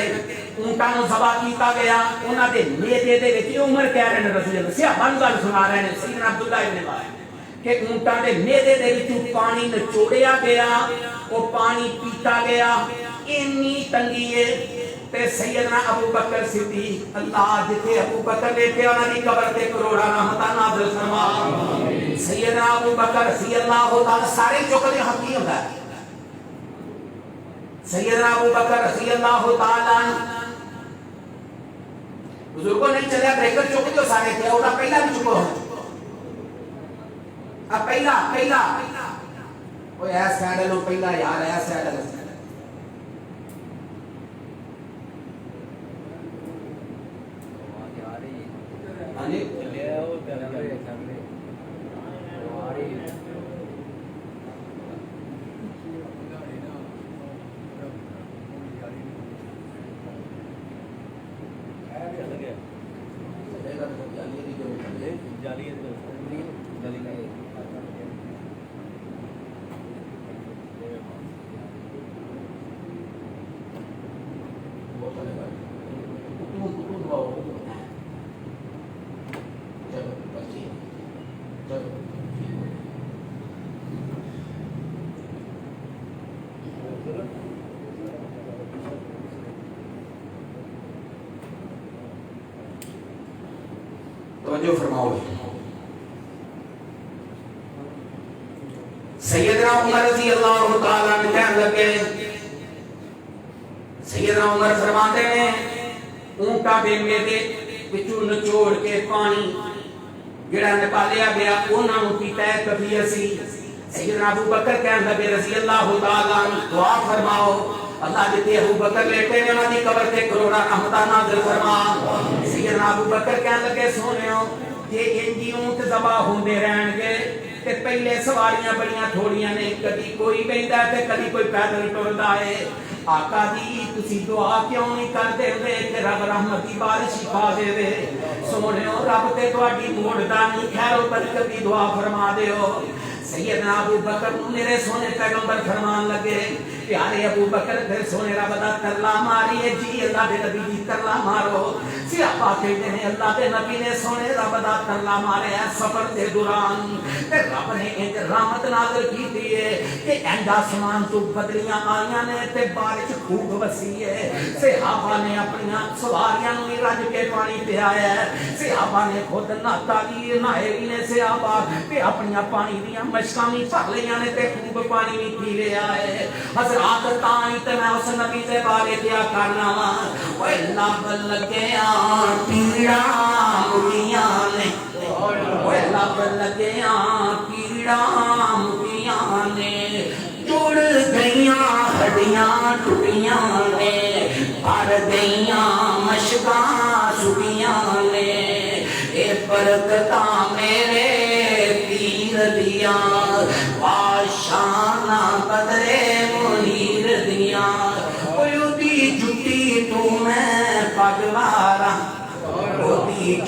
اونٹاں نوں ذبح کیتا گیا، انہاں دے میدے دے وچ عمر کہہ رہے ہیں رضی اللہ صحابہ گل سنا رہے ہیں سیدنا عبداللہ ابن عباس کہ اونٹاں دے میدے دے وچ پانی نچوڑیا گیا، وہ پانی پیتا گیا، اتنی تنگی ہے تے سیدنا ابو بکر صدیق اللہ جتے ابو بکر لیٹے انہاں دی قبر تے کروڑا رحمتاں نازل فرما۔ سیدنا ابو بکر رضی اللہ تعالی سارے چکدے حق کی ہوندا ہے۔ سیدنا ابو بکر رضی اللہ تعالی بزرگوں نہیں چلے بریکر چک جو سارے تھے اور پہلا بھی چکو اب پہلا کوئی ایس سینڈل ہو پہلا یار ایس سینڈل توجہ فرماؤ۔ سیدنا عمر رضی اللہ تعالیٰ عنہ کہنے لگے سیدنا عمر فرماتے ہیں اونٹا دے میدے وچوں نچوڑ کے پانی جڑا نکالیا گیا انہاں نوں پیتا ہے کبھی اسی۔ سیدنا ابو بکر کہنے لگے رضی اللہ تعالیٰ عنہ دعا فرماؤ اللہ جتے ابو بکر لیٹے نے انہاں دی قبر تے کروڑا رحمتاں نازل فرما۔ سیدنا ابو بکر کہنے لگے سونےو جے انجی اونٹ ذبح ہوندے رہن گے تے پہلے سواریاں بڑیاں تھوڑیاں نے، کبھی کوئی بیندا تے کبھی کوئی پیدل ٹردا ہے۔ آقا جی تسی دعا کیوں نہیں کردے وے کہ رب رحمت دی بارش پا دے وے؟ سونےو رب تے تہاڈی موڑدا نہیں، خیر و برکت دی دعا فرما دیو۔ سیدنا ابو بکر میرے سونے پیغمبر فرمان لگے پیارے ابو بکر پھر سونے رب دا ترلا ماری جی اللہ دے نبی دی ترلا مارو۔ صحابہ کہتے ہیں اللہ دے نبی نے سونے رب دا ترلا مارے سفر دے دوران تے رب نے ایک رحمت نازل کی دی ہے کہ اینڈ آسمان تو بدلیاں آئیاں نے تے بارش خوب وسیع ہے۔ صحابہ نے اپنی سواریاں نوں رج کے پانی پیا ہے، صحابہ نے خود نہتا بھی نہائے بھی نے صحابہ تے اپنی پانی دیاں مشکاں بھی بھر لیاں نے تے خوب پانی بھی پی لیا ہے۔ حضرات تائیں تے میں اس نبی دے بارے کیا کرنا وا اوے لب لگیاں پیڑاں مڑیاں نے، اوے لب لگیاں پیڑاں مڑیاں نے، جڑ گئیاں ہڈیاں ٹوٹیاں نے، بھر گئیاں مشکاں سٹیاں نے، اے برکتاں میرے پیر دیاں بادشاہ نہ بدرے منیر دیاں، کوئی دی جٹی تو میں پگوارا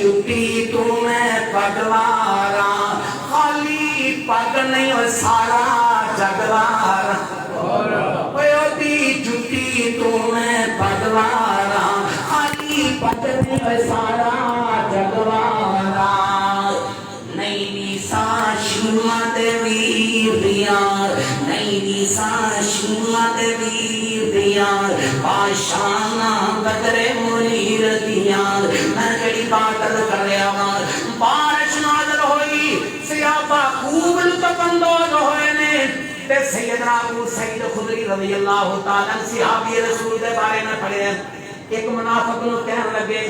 جٹی تو میں پگوارا خالی پگ نہیں وہ سارا جگوارا دی جٹی تو میں پگوارا خالی پگ نہیں وہ سارا جگوارا نئی نیسا شیما دیوی دیار نئی نیسا شیما دیوی دیار پاشانا بدرے منیر دیار میں کڑی باتر کر رہا ہوں بارش نازل ہوئی سیابہ خوب لطف اندوز ہوئے نے تے سیدنا ابو سعید خدری رضی اللہ تعالیٰ صحابی رسول دے بارے میں پڑھے ایک منافق نو کہنے لگے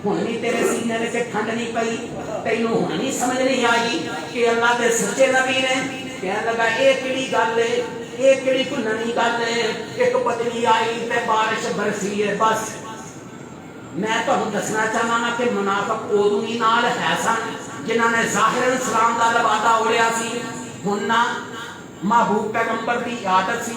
ہونی تیرے سینے میں سے ٹھنڈ نہیں پئی تینوں ہونی سمجھ نہیں آئی کہ اللہ دے سچے نبی نے کہنے لگا ایک کڑی گل ہے ایک کڑی کو ننی گل ہے ایک پتلی آئی تے بارش برسی ہے بس میں تو ہم دسنا چاہنا نا کہ منافق ادو ہی نال ہے سن جنہاں نے ظاہر سلام دا لبادہ اڑیا سی ہننا محبوب پیغمبر دی عادت سی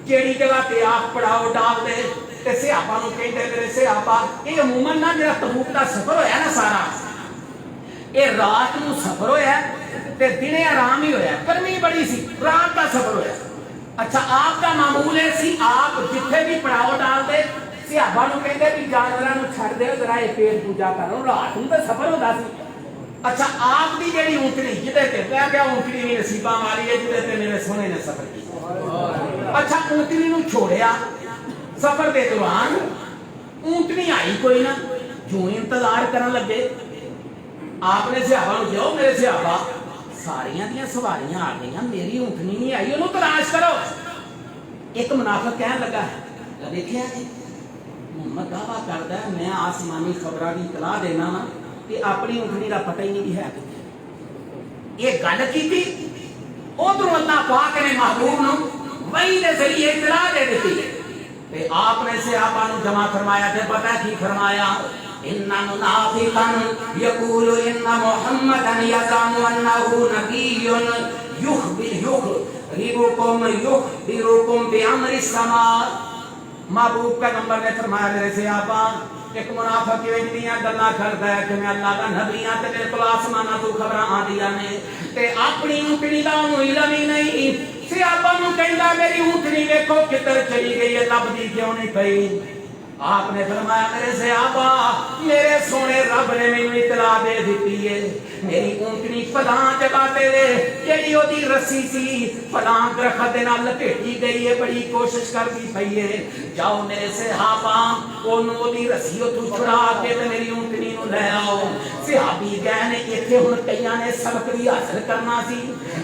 کیڑی جگہ پہ آپ پڑاؤ ڈال دے تے صحابہ نو کہندے میرے صحابہ یہ عموماً نہ جڑا تبوک دا سفر ہویا نا سارا یہ رات نو سفر ہویا تے دنے آرام ہی ہویا گرمی بڑی سی رات دا سفر ہویا اچھا آپ کا معمول ہے سی آپ جتھے بھی پڑاؤ ڈال دے صحابہ نو کہندے بھی جانوراں نو چھڈ دے ذرا یہ پیٹ پوجا کرو رات نو تے سفر ہوندا سی اچھا آپ دی جڑی اونٹنی جدے تے پیا گیا اونٹنی بھی نصیباں والی ہے جدے تے میرے سونے نے سفر کیتا اچھا اونٹنی نو چھوڑیا سفر دے دوران اونٹنی آئی کوئی نہ جو انتظار کرن لگے آپ نے صحابہ نو جو میرے صحابہ ساریاں دیاں سواریاں آ گئیاں میری اونٹنی نہیں آئی انہوں تلاش کرو ایک منافق کہنے لگا ہے دیکھیا جی محمد دعویٰ کردا ہے میں آسمانی خبراں دی اطلاع دینا نا کہ اپنی اونٹنی دا پتہ ہی نہیں بھی ہے یہ گل کیتی ادھروں اللہ پاک نے محبوب نو وحی دے ذریعے اطلاع دے دیتی تے آپ نے صحابہ نو جمع فرمایا تے پتہ کی فرمایا ان منافقا یقول ان محمدا یزعم انه نبی یخبرکم بامر السماء محبوب پیغمبر نے فرمایا میرے صحابہ ایک منافق دیاں گلاں کردا ہے کہ میں اللہ دا نبی ہاں تے میرے کول آسماناں تو خبراں آندیاں نے تے اپنی اونٹنی دا علم ہی نہیں صحابہ نو کہندا میری اونٹنی ویکھو کدھر چلی گئی ہے لبدی کیوں نہیں پئی آپ نے فرمایا میرے صحابہ میرے سونے رب نے مینوں اطلاع دے دیتی ہے میری اونٹنی فلاں جگہ تے جڑی اودی رسی سی فلاں درخت دے نال لپیٹی گئی ہے بڑی کوشش کرਦੀ پئی ہے جاؤ میرے صحابہ اونوں اودی رسی تو چھڑا کے تے میری اونٹنی نو لے آؤ صحابی گئے نے ایتھے ہن کئیاں نے سبق بھی حاصل کرنا سی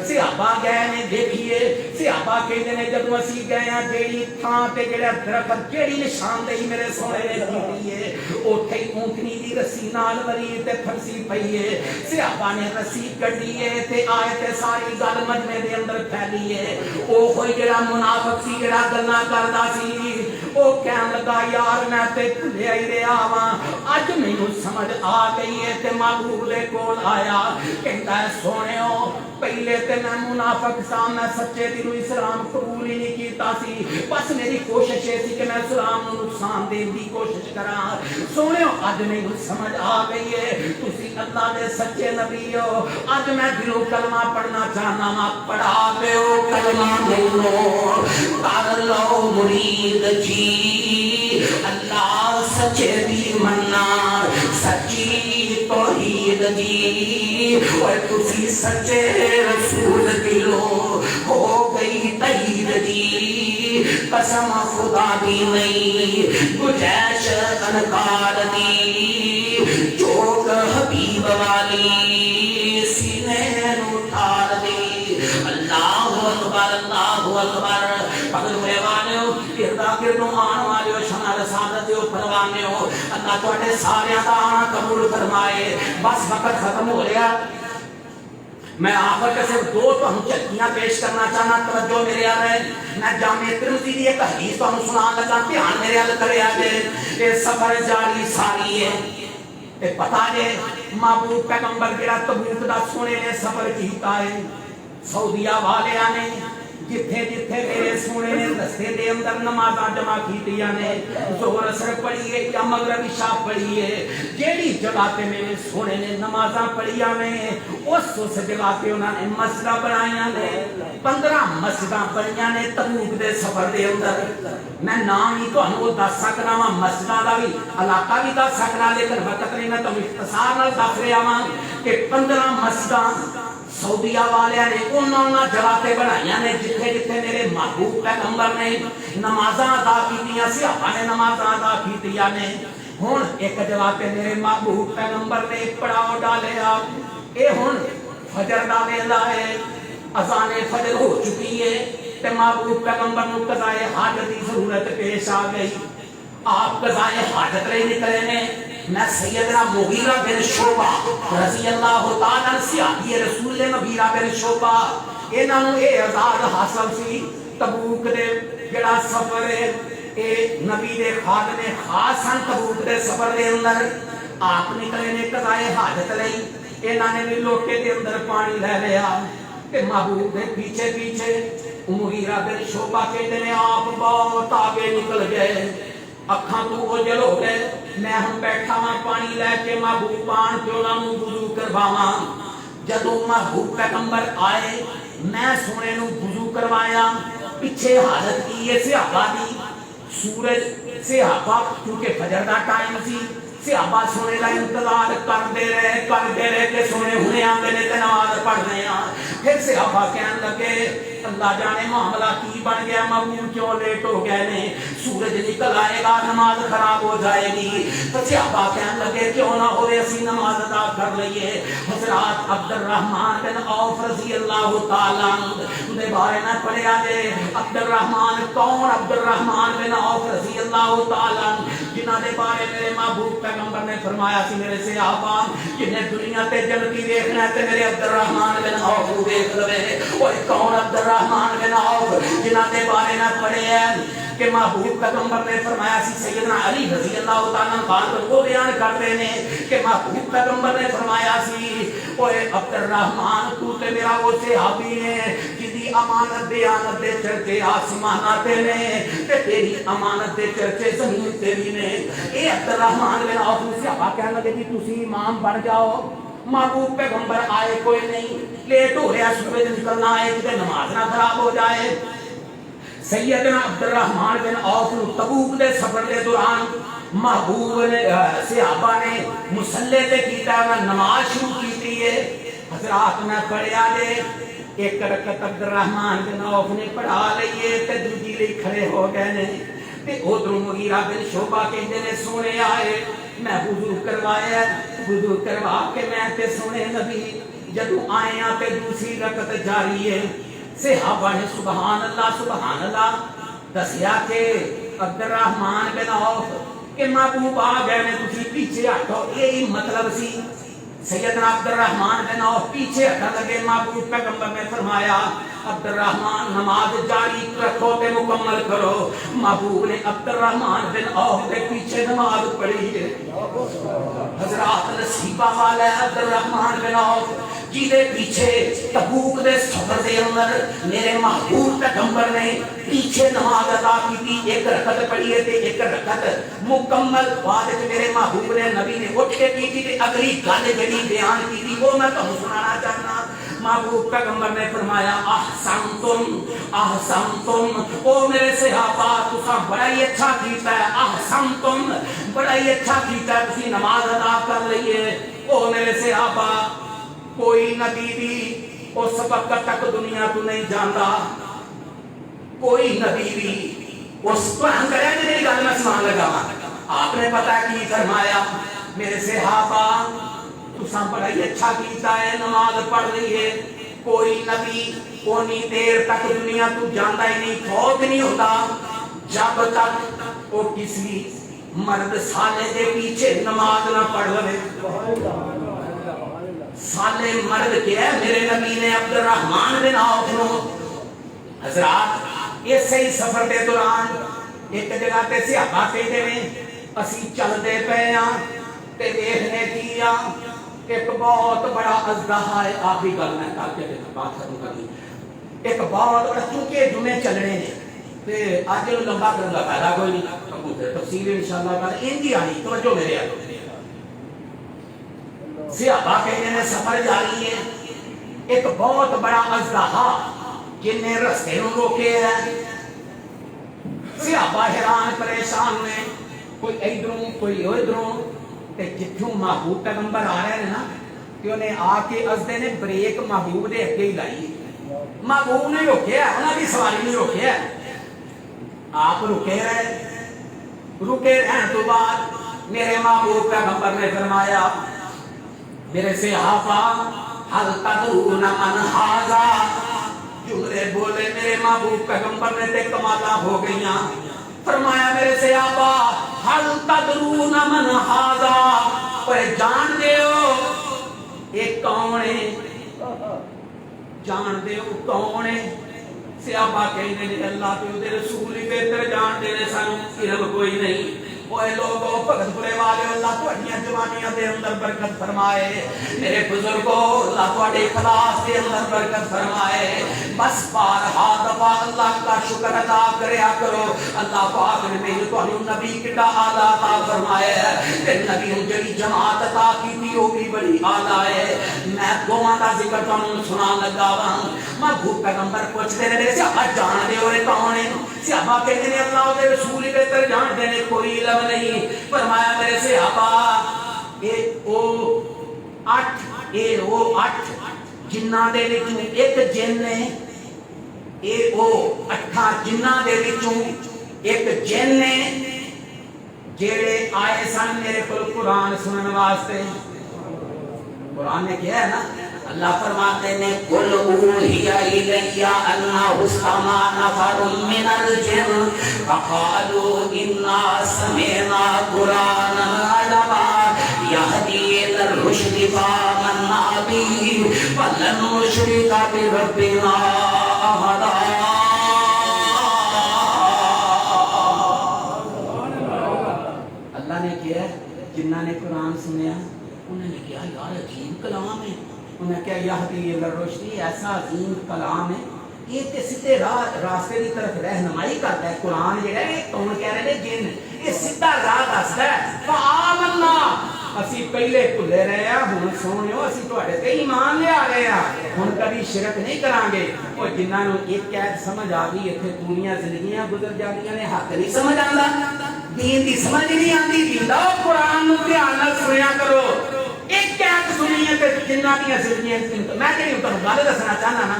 صحابہ گئے نے دیکھیے صحابہ کہندے نے جدوں اسی گئے ہاں جیڑی تھاں تے جڑا درخت جیڑی نشاندہی میرے سونے نے کیتی ہے اوتھے اونٹنی دی رسی نال وری تے پھنسی پئی ہے صحابہ نے رسی کڈی ہے تے آئے تے ساری گل مجمع دے اندر پھیلی ہے او کوئی جڑا منافق سی جڑا گلاں کردا سی او کہن لگا یار میں تے بھلیا ہی رہیا واں اج مینوں سمجھ آ گئی ہے تے محبوب دے کول آیا کہندا ہے سونےو پہلے تے میں منافق سا میں سچے دلوں اسلام قبول ہی نہیں کیتا سی بس میری کوشش یہ سی کہ میں اسلام نو نقصان دین دی کوشش کراں سونےو اج مینوں سمجھ آ گئی ہے تسی اللہ دے سچے نبی ہو اج میں دلوں کلمہ پڑھنا چاہنا وا پڑھا دیو کلمہ مینوں کر لو مرید جی اللہ سچے دی مننا سچی توحید جی اور تسی سچے رسول دلو ہو گئی تہید دی قسم خدا دی نہیں گجائش انکار دی چوک حبیب والی سینے نو ٹھار دی اللہ اکبر پگل ہوئے والےو اردا گردوں آن والےو شمال سعادتیو پروانےو اللہ تواڈے ساریاں دا آنا قبول فرمائے بس وقت ختم ہو رہا میں آخر کے صرف دو تو ہم چلکیاں پیش کرنا چاہنا توجہ میرے آ رہے میں جامع ترمذی دی ایک حدیث تو ہم سنان لگا دھیان میرے آل کرے آجے یہ سفر جاری ساری ہے تے پتا جے محبوب پیغمبر جڑا تبوک دا سونے نے سفر کیتا ہے سعودیہ والے آنے جتھے جتھے میرے سونے نے رستے دے اندر نمازاں جمع کیتیاں نے ظہر اثر پڑھیے یا مغرب عشاء پڑھیے جیڑی جگہ تے میرے سونے نے نمازاں پڑھیاں نے اس جگہ تے انہاں نے مسجداں بنائیاں نے 15 مسجداں بنیاں نے تبوک دے سفر دے اندر میں نام ہی تانوں دس سکنا وا مسجداں دا بھی علاقہ بھی دس سکنا لیکن وقت نہیں میں تمہیں اختصار نال دس رہا ہاں کہ 15 مسجداں سعودیہ والے نے انہاں جگہ تے بنائیاں نے جتھے جتھے میرے محبوب پیغمبر نے نمازاں ادا کیتیاں صحابہ نے نمازاں ادا کیتیاں نے ہن ایک جگہ تے میرے محبوب پیغمبر نے پڑاؤ ڈالیا اے ہن فجر دا ویلا ہے اذان فجر ہو چکی ہے تے محبوب پیغمبر نو قضائے حاجت دی ضرورت پیش آ گئی آپ قضائے حاجت لے نکلے نے میں سیدنا مغیرہ بن شعبہ رضی اللہ تعالیٰ عنہ صحابی رسول مغیرہ بن شعبہ انہاں نوں اے اعزاز حاصل سی تبوک دے جڑا سفر ہے اے نبی دے خادم خاص ہن تبوک دے سفر دے اندر آپ نکلے نے قضائے حاجت لئی انہاں نے بھی لوٹے دے اندر پانی لے لیا کہ محبوب دے پیچھے پیچھے مغیرہ بن شعبہ کہتے نے آپ بہت آگے نکل گئے اکھاں تو اوجل ہو گئے میں ہم بیٹھا ہاں پانی لے کے محبوب آن کے انہاں نوں وضو کرواواں جدوں محبوب پیغمبر آئے میں سونے نوں وضو کروایا پیچھے حالت کی ہے صحابہ دی سورج صحابہ کیونکہ فجر دا ٹائم سی صحابہ سونے کا انتظار کرتے رہے کہ سونے ہونے آتے نے تے نماز پڑھنے پھر صحابہ کہنے لگے اللہ جانے معاملہ کی بن گیا محبوب کیوں لیٹ ہو گئے نے سورج نکل آئے گا نماز خراب ہو جائے گی تو صحابہ کہنے لگے کیوں نہ ہوئے اسی نماز ادا کر لئیے حضرات عبد الرحمن بن عوف رضی اللہ تعالیٰ دے بارے میں پڑھے آجے عبد الرحمن کون عبد الرحمن بن عوف رضی اللہ تعالیٰ جنہ دے بارے میرے محبوب پیغمبر نے فرمایا سی میرے صحابہ جنہیں دنیا تے جنتی دیکھنا ہے تے میرے عبد الرحمن بن عوف کو دیکھ لوے وہ کون عبد الرحمن بن عوف جنہ دے بارے میں پڑھے ہیں کہ محبوب پیغمبر نے فرمایا سی سیدنا علی رضی اللہ تعالیٰ عنہ وہ بیان کرتے ہیں کہ محبوب پیغمبر نے فرمایا سی اوے عبد الرحمن تو تے میرا وہ صحابی ہے جدی امانت دیانت دے چرچے آسمانات تے نے تے تیری امانت دے چرچے زمین تے بھی نے اے عبد الرحمن بن عوف نے صحابہ کہنے لگے کہ تسی امام بن جاؤ محبوب پیغمبر آئے کوئی نہیں لیٹ ہو رہا سورج نکلنا ہے کہ نماز نہ خراب ہو جائے سیدنا عبد الرحمن بن عوف تبوک دے سفر دے دوران محبوب نے صحابہ نے مصلی تے کیتا نماز شروع کیتی ہے حضرات میں پڑھیا دے ایک رکعت عبد الرحمن بن عوف نے پڑھا لئیے تے دوجی لئی کھڑے ہو گئے نے تے ادھر مغیرہ بن شعبہ کہندے نے سونے آئے میں وضو کروایا وضو کروا کے میں تے سونے نبی جدوں آئے ہیں تے دوسری رکعت جاری ہے صحابہ نے سبحان اللہ دسیا کہ عبد الرحمن بن عوف کہ محبوب آ گئے نے تسی پیچھے ہٹو یہی مطلب سی سیدنا عبد الرحمن بن عوف پیچھے ہٹا لگے محبوب پیغمبر نے فرمایا عبد الرحمن نماز جاری رکھو تے مکمل کرو محبوب نے عبد الرحمن بن عوف کے پیچھے نماز پڑھی ہے حضرات نصیبہ والا ہے عبد الرحمن بن عوف جیدے پیچھے تبوک دے سفر دے اندر میرے محبوب پیغمبر نے پیچھے نماز ادا کی تھی ایک رکعت پڑھی ہے تے ایک رکعت مکمل بعد میرے محبوب نے نبی نے اٹھ کے کی تھی اگلی گل جڑی بیان کی تھی وہ میں تمہیں سنانا چاہنا محبوب پیغمبر نے فرمایا احسنتم او میرے صحابہ تساں بڑا ہی اچھا کیتا ہے احسنتم بڑا ہی اچھا کیتا ہے تسی نماز ادا کر لئیے او میرے صحابہ کوئی نبی بھی اس وقت تک دنیا تو نہیں جانتا کوئی نبی بھی اس قرآن کرے میری گل میں سمان لگا آپ نے پتا کی فرمایا میرے صحابہ تساں بڑا ہی اچھا کیتا ہے نماز پڑھ لئیے کوئی نبی کونی دیر تک دنیا تو جانتا ہی نہیں فوت نہیں ہوتا جب تک وہ کسی مرد سالے دے پیچھے نماز نہ پڑھ لے سالے مرد کیا ہے میرے نبی نے عبد الرحمن بن عوف نو حضرات یہ صحیح سفر دے دوران ایک جگہ تے صحابہ کہتے ہیں اسی چل دے پے ہاں تے دیکھنے کیا ایک بہت بڑا اژدہا ہے آپ بھی گل میں کر کے بات ختم کر دی ایک بہت بڑا چونکہ جمعے چلنے نے تے اج لمبا کرن دا فائدہ کوئی نہیں تفصیل انشاءاللہ تعالی ان دی آنی توجہ میرے آ صحابہ کہنے نے سفر جاری ہے ایک بہت بڑا اژدہا جن نے رستے نو روکے ہے صحابہ حیران پریشان ہوئے کوئی ادھروں کوئی ادھروں تے جتھوں محبوب پیغمبر آ رہے ہیں نا کہ انہیں آ کے ازدے نے بریک محبوب دے اگے ہی لائی محبوب نے روکیا انہاں دی سواری نہیں روکیا آپ رکے رہنے تو بعد میرے محبوب پیغمبر نے فرمایا میرے صحابہ حل تدرون من ھذا جملے بولے میرے محبوب پیغمبر نے تے کمالا ہو گئیاں فرمایا میرے صحابہ حل تدرون من ھذا پر جان دیو ایک کون ہے جان دیو کون ہے صحابہ کہنے نے اللہ تے دے رسول ہی بہتر جان دے نے سانو علم کوئی نہیں اوے لوگوں بھگت پورے والے اللہ تہاڈیاں جوانیاں دے اندر برکت فرمائے میرے بزرگوں اللہ تہاڈے اخلاص دے اندر برکت فرمائے بس بارہا دفعہ اللہ کا شکر ادا کریا کرو اللہ پاک نے مینوں تہانوں نبی کڈا اعلی عطا فرمایا تے نبی نوں جڑی جماعت عطا کیتی او بھی بڑی اعلی ہے میں دوواں دا ذکر تہانوں سنان لگا وا محبوب پیغمبر پوچھتے نے میرے صحابہ جان دے اور کون ہے صحابہ کہتے ہیں اللہ دے رسول بہتر جان دے نے کوئی علم نہیں فرمایا میرے صحابہ اے او 8 جنہاں دے وچوں ایک جن نے اے او 8 جنہاں دے وچوں ایک جن نے جڑے آئے سن میرے کول قرآن سنن واسطے قرآن نے کیا ہے نا اللہ فرماتے ہیں قل اوحی الی انہ استمع نفر من الجن فقالوا انا سمعنا قرآنا عجبا یہدی الی الرشد فآمنا به ولن نشرک بربنا احدا اللہ نے کیا جنہاں نے قرآن سنیا انہوں نے کیا یار عجیب کلام ہے انہیں کیا یہدی الی الرشد ایسا عظیم کلام ہے یہ تے سیدھے راستے کی طرف رہنمائی کرتا ہے قرآن جڑا ہے کون کہہ رہے ہیں جن یہ سیدھا راہ دستا ہے فآمنا اسی پہلے بھلے رہے ہیں ہن سونیو اسی تواڈے تے ایمان لے آ گئے ہیں ہن کبھی شرک نہیں کران گے او جنہاں نوں ایک قید سمجھ آ گئی ایتھے دنیا زندگیاں گزر جاندیاں نے حق نہیں سمجھ آندا دین دی سمجھ نہیں آندی دیندا قرآن نوں دھیان نال سنیا کرو ایک قید سنیے تے جنہاں دی زندگیاں میں کہ تانوں گل دسنا چاہنا نا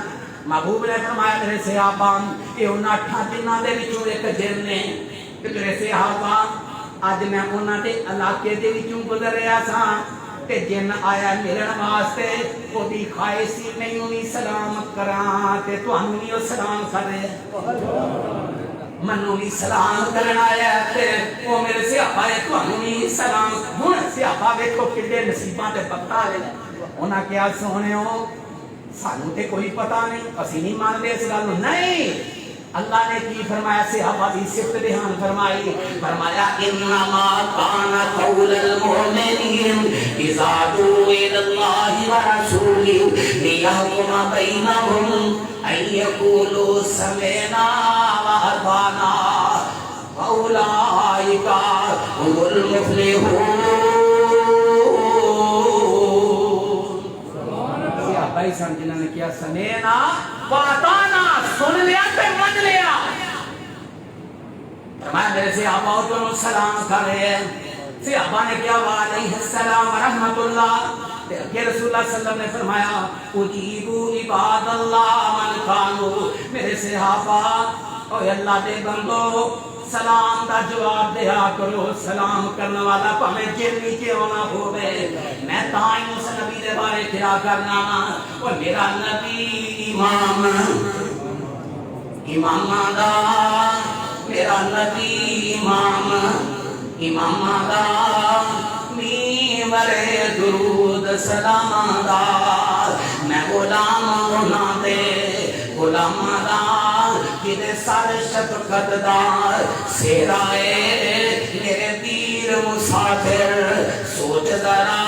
محبوب نے فرمایا میرے صحابہ یہ انہاں 8 جنہاں دے وچوں ایک جن نے کہ میرے صحابہ اج میں انہاں دے علاقے دے وچوں گزر رہا سا تے جن آیا ملن واسطے او دی خواہش سی مینوں بھی سلام کراں تے تانوں بھی سلام کرے منوں بھی سلام کرن آیا تے او میرے صحابہ تانوں بھی سلام ہن صحابہ ویکھو کڈے نصیباں تے وقت آئے انہاں کیا سونےو سانوں تے کوئی پتہ نہیں اسی نہیں مانتے اس گل نہیں اللہ نے کی فرمایا صحابہ کی صفت بیان فرمائی فرمایا انما کان قول المؤمنین اذا دعوا الى الله ورسوله ليحكم بينهم ان يقولوا سمعنا واطعنا واولئك هم المفلحون بھائی سمجھنا نے کیا سمینا واطعنا سن لیا تے من لیا فرمایا میرے صحابہ تو سلام کر رہے ہیں صحابہ نے کیا وعلیہ السلام ورحمۃ اللہ کہ رسول اللہ صلی اللہ علیہ وسلم نے فرمایا اجیبوا عباد اللہ من کانوا میرے صحابہ اے اللہ دے بندو سلام دا جواب دیا کرو سلام کرنے والا پہلے جن نیچے ہونا ہوئے میں تائیں اس نبی دے بارے کیا کرنا اور میرا نبی امام دا میرا نبی امام دا میمرے درود سلام دا میں غلام ہونا دے غلام دا کدے سر شفقت دار سیرائے میرے پیر مسافر سوچ ذرا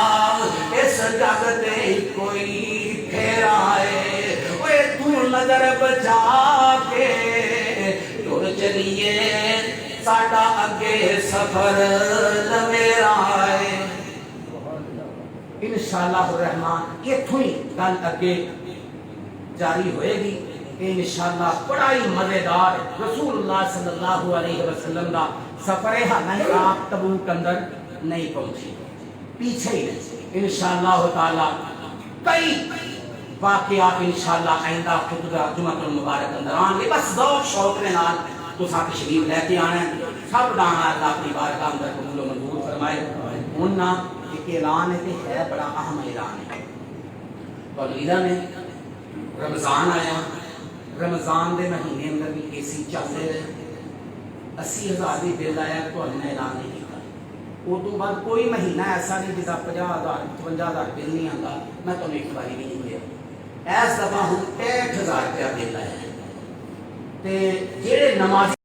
اس جگ تے کوئی پھیرا ہے اوے تو نظر بچا کے ٹر چلیے ساڈا اگے سفر لمیرا ہے انشاءاللہ الرحمن اتھوں ہی گل اگے جاری ہوئے گی انشاءاللہ بڑا ہی مزیدار رسول اللہ صلی اللہ علیہ وسلم دا سفر ہے حالانکہ آپ تبوک اندر نہیں پہنچی پیچھے ہی نہیں انشاءاللہ تعالی کئی واقعات انشاءاللہ آئندہ خطبہ جمعۃ المبارک اندر آن گے بس ذوق شوق کے نال تساں تشریف لے کے آنا ہے سب دانا اللہ اپنی بارگاہ اندر قبول و منظور فرمائے انہاں ایک اعلان ہے بڑا اہم اعلان ہے تولیدہ میں رمضان آیا رمضان دے مہینے اندر بھی اے سی چلتے رہے 80,000 دی بل آیا تو نے اعلان نہیں کیتا وہ تو بعد کوئی مہینہ ایسا نہیں جس 50,000 55,000 بل نہیں آتا میں تو ایک باری بھی نہیں گیا اس دفعہ ہوں 63,000 روپیہ بل آیا تے جہے نماز